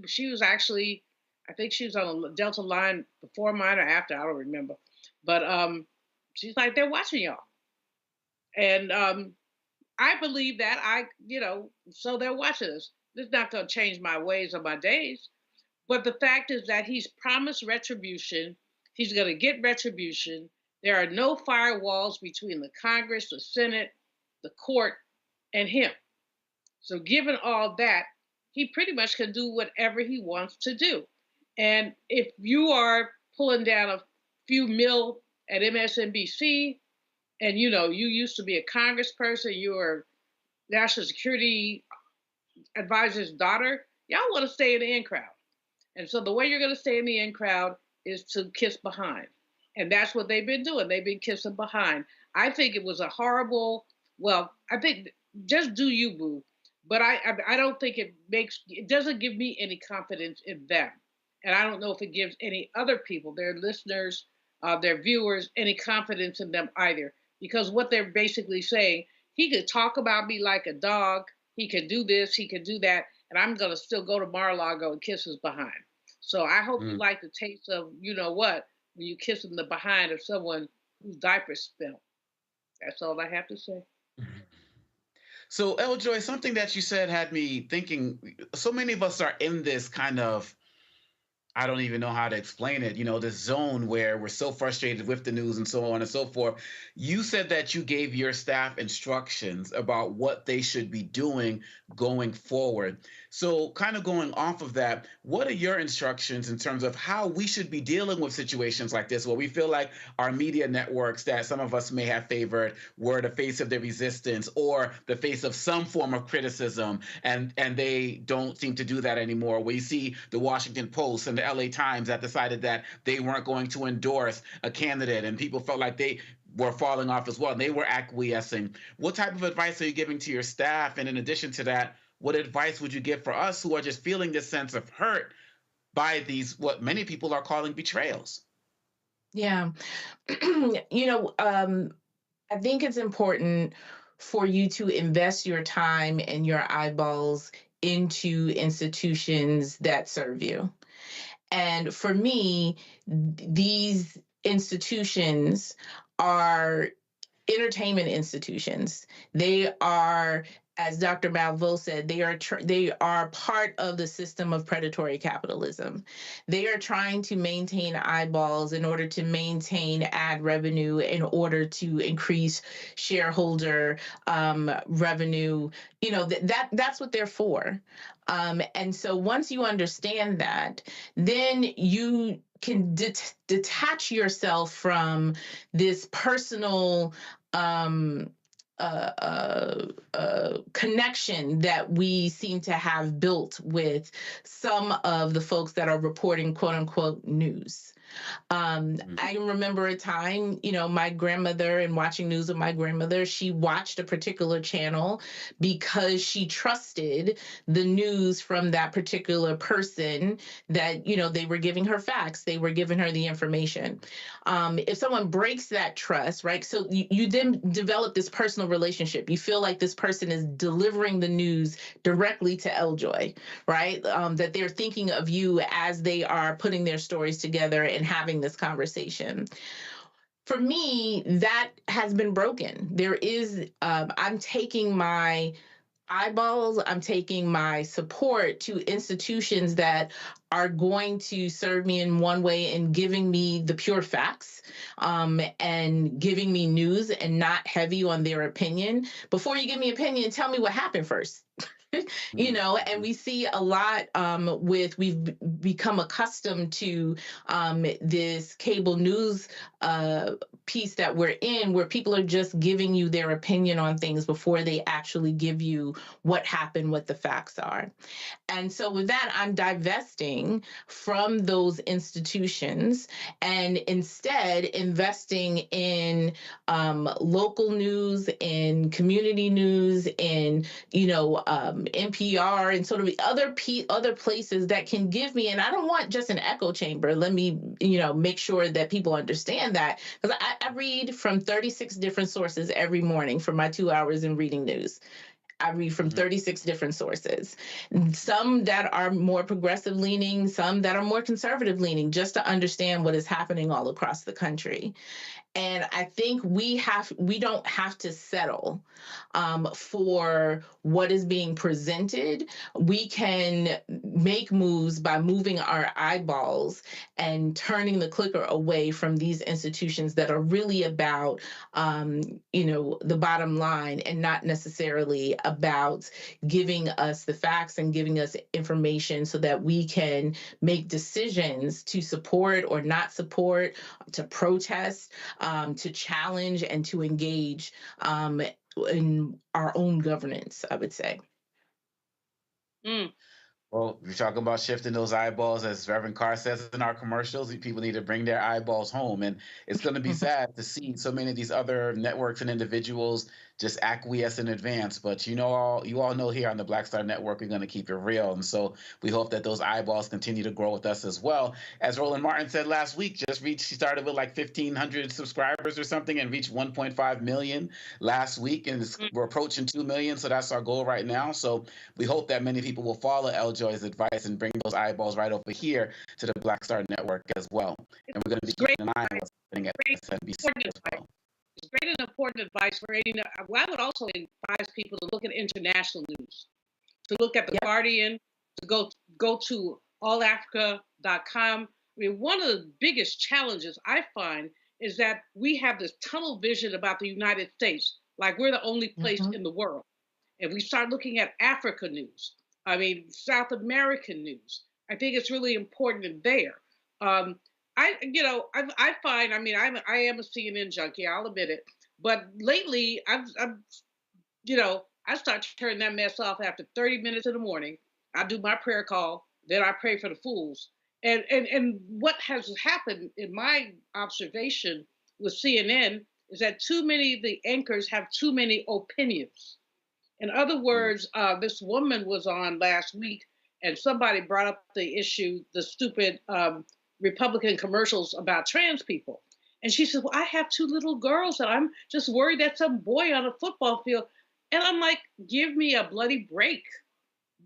S5: She was actually, I think she was on a Delta line before mine or after, I don't remember. But she's like, they're watching y'all. And I believe that so they're watching us. This is not going to change my ways or my days. But the fact is that he's promised retribution. He's going to get retribution. There are no firewalls between the Congress, the Senate, the court, and him. So given all that, he pretty much can do whatever he wants to do. And if you are pulling down a few mil at MSNBC, and you used to be a congressperson, you were National Security Advisor's daughter, y'all want to stay in the in crowd. And so the way you're going to stay in the in crowd is to kiss behind. And that's what they've been doing. They've been kissing behind. I think it was a horrible, I think just do you, boo. But I don't think it doesn't give me any confidence in them, and I don't know if it gives any other people, their listeners, their viewers, any confidence in them either, because what they're basically saying, he could talk about me like a dog, he could do this, he could do that, and I'm gonna still go to Mar-a-Lago and kiss his behind. So I hope you like the taste of, you know what, when you kiss in the behind of someone whose diaper spilled. That's all I have to say.
S12: So, Eljoy, something that you said had me thinking. So many of us are in this kind of, I don't even know how to explain it, this zone where we're so frustrated with the news and so on and so forth. You said that you gave your staff instructions about what they should be doing going forward. So kind of going off of that, what are your instructions in terms of how we should be dealing with situations like this, where we feel like our media networks that some of us may have favored were the face of the resistance or the face of some form of criticism, and they don't seem to do that anymore? We see the Washington Post and the LA Times that decided that they weren't going to endorse a candidate, and people felt like they were falling off as well, and they were acquiescing. What type of advice are you giving to your staff? And in addition to that, what advice would you give for us who are just feeling this sense of hurt by these, what many people are calling betrayals?
S17: Yeah. I think it's important for you to invest your time and your eyeballs into institutions that serve you. And for me, these institutions are entertainment institutions. They are, as Dr. Malveaux said, they are part of the system of predatory capitalism. They are trying to maintain eyeballs in order to maintain ad revenue, in order to increase shareholder revenue. That's what they're for. And so once you understand that, then you can detach yourself from this personal connection that we seem to have built with some of the folks that are reporting quote unquote news. I remember a time, my grandmother, and watching news with my grandmother, she watched a particular channel because she trusted the news from that particular person that, they were giving her facts, they were giving her the information. If someone breaks that trust, right? So you then develop this personal relationship. You feel like this person is delivering the news directly to Eljoy, right? That they're thinking of you as they are putting their stories together and having this conversation. For me, that has been broken. There is, I'm taking my eyeballs, I'm taking my support to institutions that are going to serve me in one way and giving me the pure facts, and giving me news and not heavy on their opinion. Before you give me opinion, tell me what happened first. And we see a lot we've become accustomed to this cable news piece that we're in, where people are just giving you their opinion on things before they actually give you what happened, what the facts are. And so with that, I'm divesting from those institutions and instead investing in local news, in community news, in NPR, and sort of other places that can give me. And I don't want just an echo chamber. Let me make sure that people understand that, because I read from 36 different sources every morning for my 2 hours in reading news. I read from 36 different sources, some that are more progressive leaning, some that are more conservative leaning, just to understand what is happening all across the country. And I think we don't have to settle for what is being presented. We can make moves by moving our eyeballs and turning the clicker away from these institutions that are really about, the bottom line, and not necessarily about giving us the facts and giving us information so that we can make decisions to support or not support, to protest, to challenge, and to engage in our own governance, I would say.
S12: Well, you're talking about shifting those eyeballs, as Reverend Carr says in our commercials. People need to bring their eyeballs home. And it's going to be sad to see so many of these other networks and individuals just acquiesce in advance. But you all know here on the Black Star Network, we're going to keep it real. And so we hope that those eyeballs continue to grow with us as well. As Roland Martin said last week, she started with like 1,500 subscribers or something and reached 1.5 million last week. And we're approaching 2 million. So that's our goal right now. So we hope that many people will follow L-Joy's advice and bring those eyeballs right over here to the Black Star Network as well. And we're going to be keeping an eye on what's happening at SNBC as well.
S5: It's great and important advice for any. Well, I would also advise people to look at international news, to look at The Guardian, to go to allafrica.com. I mean, one of the biggest challenges I find is that we have this tunnel vision about the United States, like we're the only place in the world. And we start looking at Africa news, I mean, South American news. I think it's really important in there. I find, I mean, I am a CNN junkie, I'll admit it. But lately, I start to turn that mess off after 30 minutes in the morning. I do my prayer call, then I pray for the fools. And what has happened in my observation with CNN is that too many of the anchors have too many opinions. In other words, this woman was on last week and somebody brought up the issue, the stupid Republican commercials about trans people. And she said, well, I have 2 little girls and I'm just worried that some boy on a football field. And I'm like, give me a bloody break.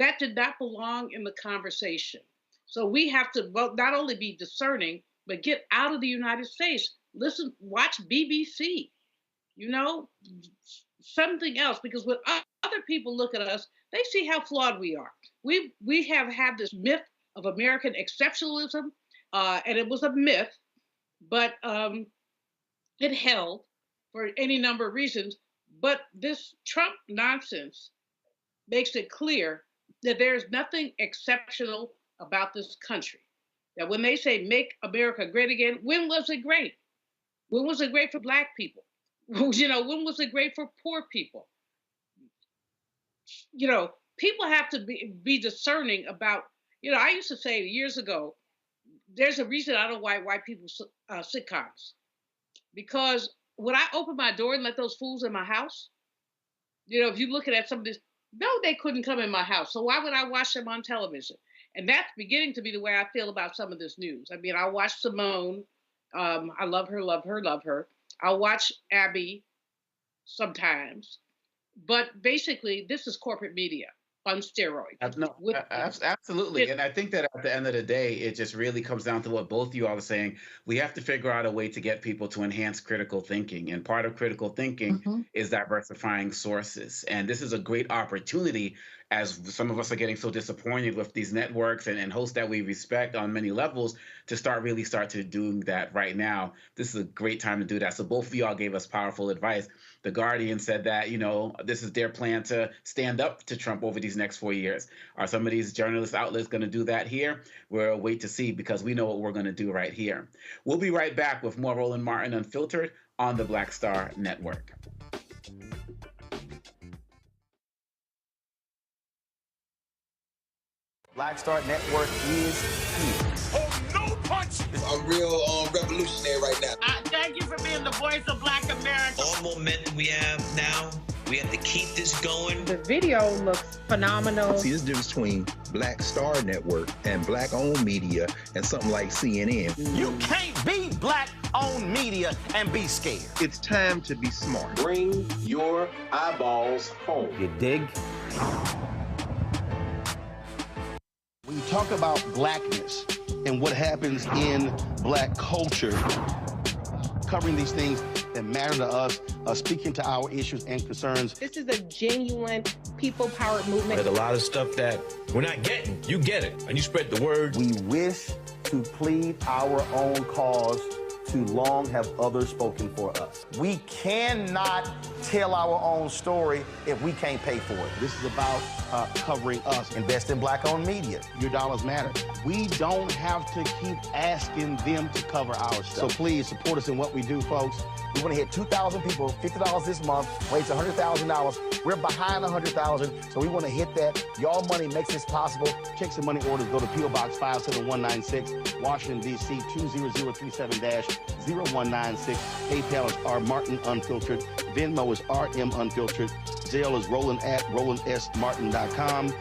S5: That did not belong in the conversation. So we have to not only be discerning, but get out of the United States. Listen, watch BBC, something else, because when other people look at us, they see how flawed we are. We have had this myth of American exceptionalism, and it was a myth, but it held for any number of reasons. But this Trump nonsense makes it clear that there's nothing exceptional about this country. That when they say make America great again, when was it great? When was it great for Black people? When was it great for poor people? People have to be discerning about, I used to say years ago, there's a reason I don't like white people's sitcoms. Because when I open my door and let those fools in my house, if you're looking at some of this, no, they couldn't come in my house. So why would I watch them on television? And that's beginning to be the way I feel about some of this news. I mean, I watch Simone. I love her, love her, love her. I'll watch Abby sometimes. But basically, this is corporate media on steroids.
S12: No, absolutely. And I think that at the end of the day, it just really comes down to what both of you all are saying. We have to figure out a way to get people to enhance critical thinking. And part of critical thinking is diversifying sources. And this is a great opportunity, as some of us are getting so disappointed with these networks and hosts that we respect on many levels, to start to do that right now. This is a great time to do that. So both of you all gave us powerful advice. The Guardian said that, this is their plan to stand up to Trump over these next 4 years. Are some of these journalist outlets going to do that here? We'll wait to see, because we know what we're going to do right here. We'll be right back with more Roland Martin Unfiltered on the Black Star Network.
S21: Black Star Network is here.
S9: Oh, no punch! I'm real revolutionary right now.
S18: Thank you for being the voice of Black America.
S2: All momentum we have now, we have to keep this going.
S23: The video looks phenomenal.
S24: See, there's a difference between Black Star Network and Black-owned media and something like CNN.
S21: You can't be Black-owned media and be scared.
S24: It's time to be smart.
S19: Bring your eyeballs home.
S21: You dig?
S6: When you talk about Blackness and what happens in Black culture, covering these things that matter to us, speaking to our issues and concerns.
S23: This is a genuine people-powered movement.
S10: There's a lot of stuff that we're not getting. You get it, and you spread the word.
S21: We wish to plead our own cause. Too long have others spoken for us. We cannot tell our own story if we can't pay for it. This is about covering us. Invest in Black-owned media. Your dollars matter. We don't have to keep asking them to cover our stuff. So please support us in what we do, folks. We want to hit 2,000 people, $50 this month, raise $100,000. We're behind 100,000, so we want to hit that. Y'all money makes this possible. Checks and money orders go to P.O. Box 57196, Washington, D.C. 20037-
S6: 0196. PayPal is rmartinunfiltered. Venmo is RM Unfiltered. Zelle is Roland at RolandSMartin.com.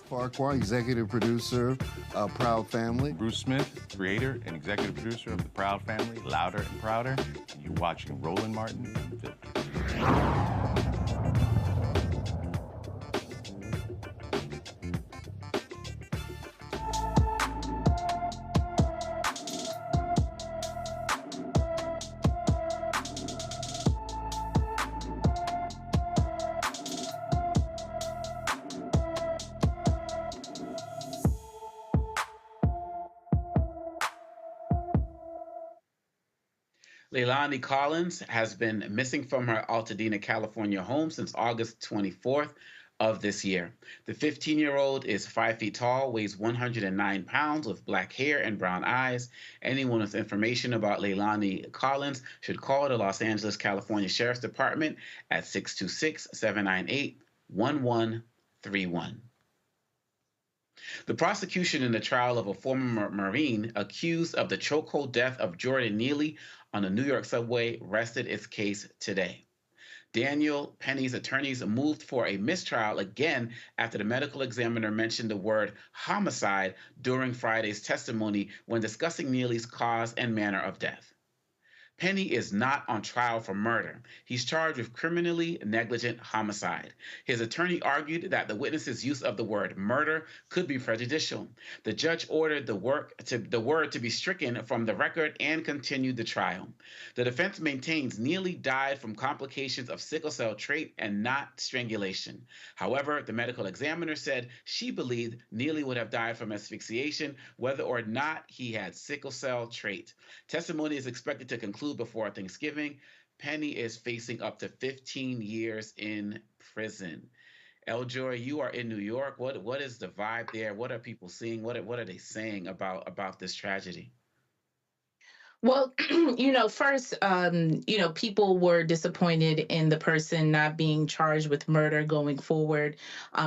S3: Farquhar, executive producer of Proud Family.
S4: Bruce Smith, creator and executive producer of the Proud Family, Louder and Prouder. And you're watching Roland Martin Unfiltered.
S12: Leilani Collins has been missing from her Altadena, California home since August 24th of this year. The 15-year-old is 5 feet tall, weighs 109 pounds, with black hair and brown eyes. Anyone with information about Leilani Collins should call the Los Angeles, California Sheriff's Department at 626-798-1131. The prosecution in the trial of a former Marine accused of the chokehold death of Jordan Neely on a New York subway rested its case today. Daniel Penny's attorneys moved for a mistrial again after the medical examiner mentioned the word homicide during Friday's testimony when discussing Neely's cause and manner of death. Penny is not on trial for murder. He's charged with criminally negligent homicide. His attorney argued that the witness's use of the word murder could be prejudicial. The judge ordered the word to be stricken from the record and continued the trial. The defense maintains Neely died from complications of sickle cell trait and not strangulation. However, the medical examiner said she believed Neely would have died from asphyxiation, whether or not he had sickle cell trait. Testimony is expected to conclude before Thanksgiving. Penny is facing up to 15 years in prison. Eljoy, you are in New York. What is the vibe there? What are people seeing? What are they saying about this tragedy?
S17: Well, first, people were disappointed in the person not being charged with murder going forward,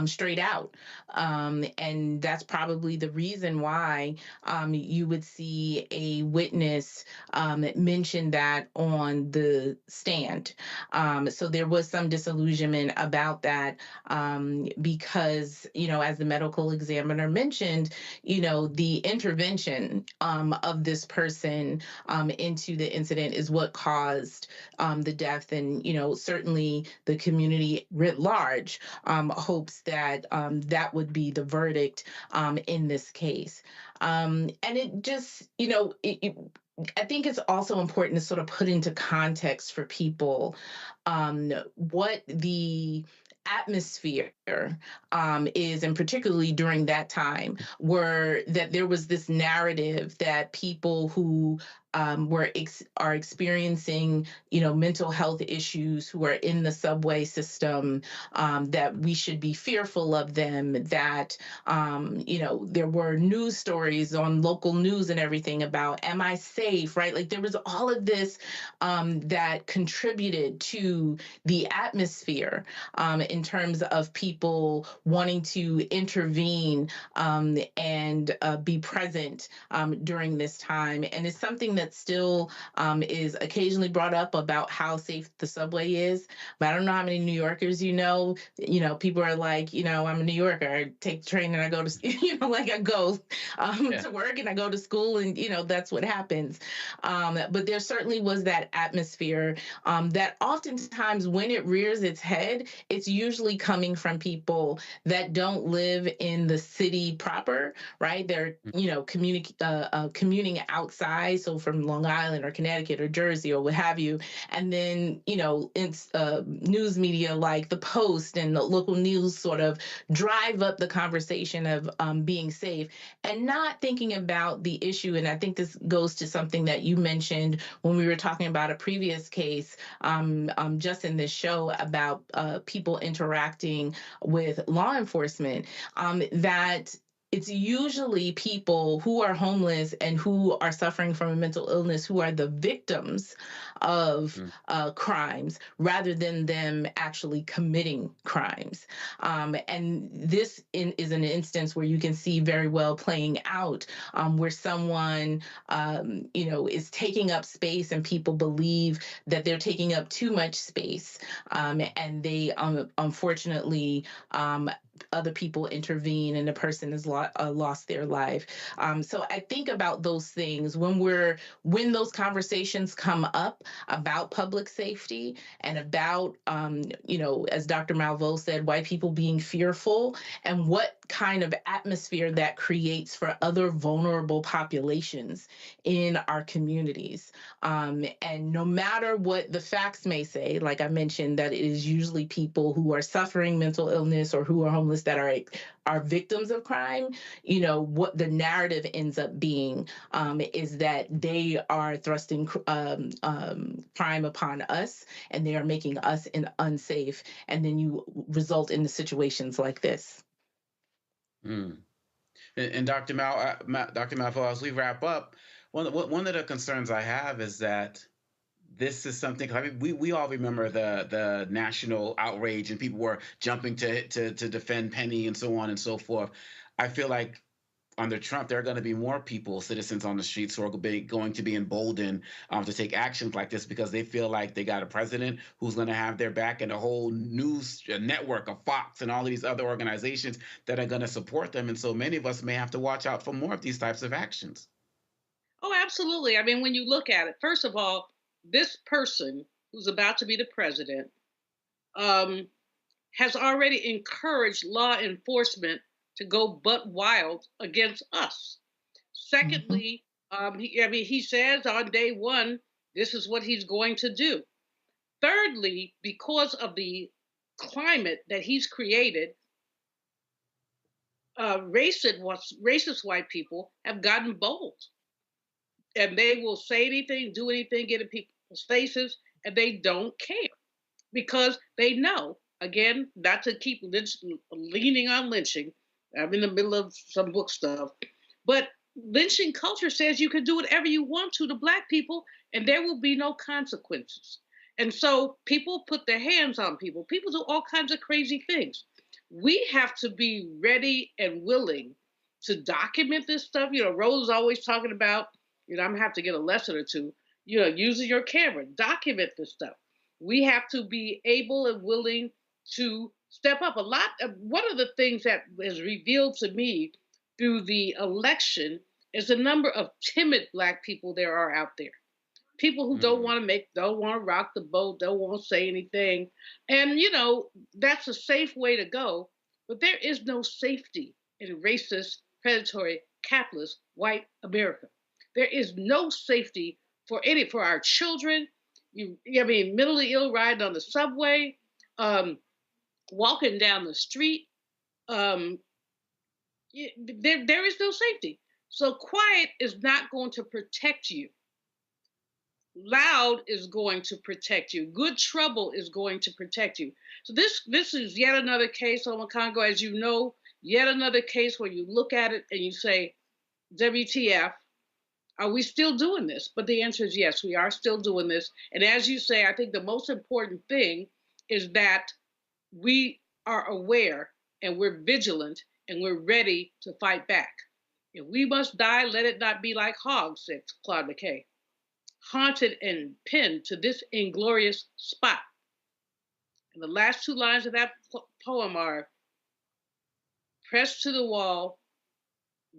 S17: straight out. And that's probably the reason why you would see a witness mention that on the stand. So there was some disillusionment about that because, as the medical examiner mentioned, the intervention of this person into the incident is what caused the death. And, certainly the community writ large hopes that that would be the verdict in this case. And it just, I think it's also important to sort of put into context for people what the atmosphere is, and particularly during that time, were that there was this narrative that people who are experiencing, mental health issues, who are in the subway system, that we should be fearful of them, that, there were news stories on local news and everything about, am I safe, right? Like there was all of this that contributed to the atmosphere in terms of people wanting to intervene and be present during this time. And it's something that still is occasionally brought up about how safe the subway is. But I don't know how many New Yorkers people are like, I'm a New Yorker. I take the train and I go to, I go to work and I go to school and, that's what happens. But there certainly was that atmosphere that oftentimes when it rears its head, it's usually coming from people that don't live in the city proper, right? They're, commuting outside. So from Long Island or Connecticut or Jersey or what have you. And then, it's news media like the Post and the local news sort of drive up the conversation of being safe and not thinking about the issue. And I think this goes to something that you mentioned when we were talking about a previous case just in this show about people interacting with law enforcement, that it's usually people who are homeless and who are suffering from a mental illness who are the victims of crimes rather than them actually committing crimes. And this is an instance where you can see very well playing out where someone, is taking up space and people believe that they're taking up too much space. And they, unfortunately, other people intervene and the person has lost their life. So I think about those things when those conversations come up about public safety and about, as Dr. Malveaux said, white people being fearful and what kind of atmosphere that creates for other vulnerable populations in our communities. And no matter what the facts may say, like I mentioned, that it is usually people who are suffering mental illness or who are homeless that are victims of crime, what the narrative ends up being is that they are thrusting crime upon us and they are making us unsafe. And then you result in the situations like this.
S12: And Dr. Malveaux, as we wrap up, one of the concerns I have is that this is something. I mean, we all remember the national outrage and people were jumping to defend Penny and so on and so forth. I feel like under Trump, there are going to be more people, citizens on the streets, who are going to be emboldened to take actions like this because they feel like they got a president who's going to have their back and a whole news network of Fox and all of these other organizations that are going to support them. And so many of us may have to watch out for more of these types of actions.
S5: Oh, absolutely. I mean, when you look at it, first of all, this person who's about to be the president has already encouraged law enforcement to go butt wild against us. Secondly, he says on day one, this is what he's going to do. Thirdly, because of the climate that he's created, racist white people have gotten bold. And they will say anything, do anything, get in people's faces, and they don't care because they know, again, not to keep leaning on lynching. I'm in the middle of some book stuff. But lynching culture says you can do whatever you want to Black people, and there will be no consequences. And so people put their hands on people. People do all kinds of crazy things. We have to be ready and willing to document this stuff. Roland's always talking about, I'm going to have to get a lesson or two, using your camera, document this stuff. We have to be able and willing to step up. One of the things that has revealed to me through the election is the number of timid Black people there are out there. People who don't want to rock the boat, don't want to say anything. And, that's a safe way to go. But there is no safety in racist, predatory, capitalist, white America. There is no safety for our children. Mentally ill riding on the subway, walking down the street. There is no safety. So quiet is not going to protect you. Loud is going to protect you. Good trouble is going to protect you. So this is yet another case, Omakongo, as you know, yet another case where you look at it and you say, WTF, are we still doing this? But the answer is yes, we are still doing this. And as you say, I think the most important thing is that we are aware and we're vigilant and we're ready to fight back. If we must die, let it not be like hogs, said Claude McKay. Haunted and pinned to this inglorious spot. And the last two lines of that poem are, pressed to the wall,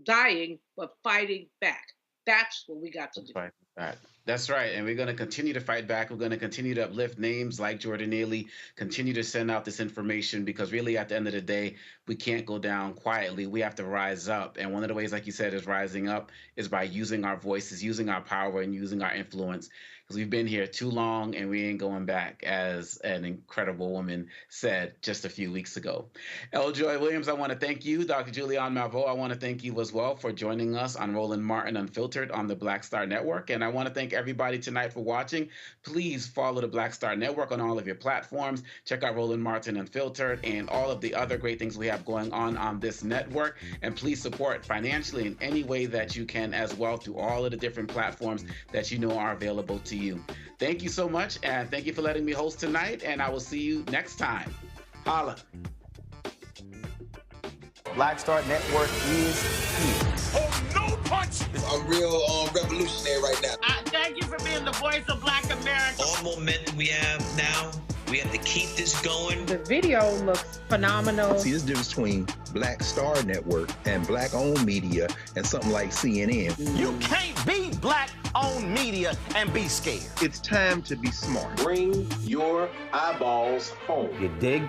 S5: dying, but fighting back. That's what we got to do.
S12: That's right. And we're going to continue to fight back. We're going to continue to uplift names like Jordan Neely, continue to send out this information, because really at the end of the day, we can't go down quietly. We have to rise up. And one of the ways, like you said, is rising up is by using our voices, using our power, and using our influence. Because we've been here too long and we ain't going back, as an incredible woman said just a few weeks ago. L. Joy Williams, I want to thank you. Dr. Julianne Malveaux, I want to thank you as well for joining us on Roland Martin Unfiltered on the Black Star Network. And I want to thank everybody tonight for watching. Please follow the Black Star Network on all of your platforms. Check out Roland Martin Unfiltered and all of the other great things we have going on this network. And please support financially in any way that you can as well through all of the different platforms that you know are available to you. Thank you so much, and thank you for letting me host tonight, and I will see you next time. Holla.
S19: Black Star Network is here.
S9: Oh, no punch! I'm real revolutionary right now.
S18: Thank you for being the voice of Black America.
S2: All momentum we have now, we have to keep this going.
S23: The video looks phenomenal.
S24: See, this difference between Black Star Network and Black-owned media and something like CNN.
S19: You can't be Black-owned media and be scared.
S24: It's time to be smart.
S19: Bring your eyeballs home. You dig?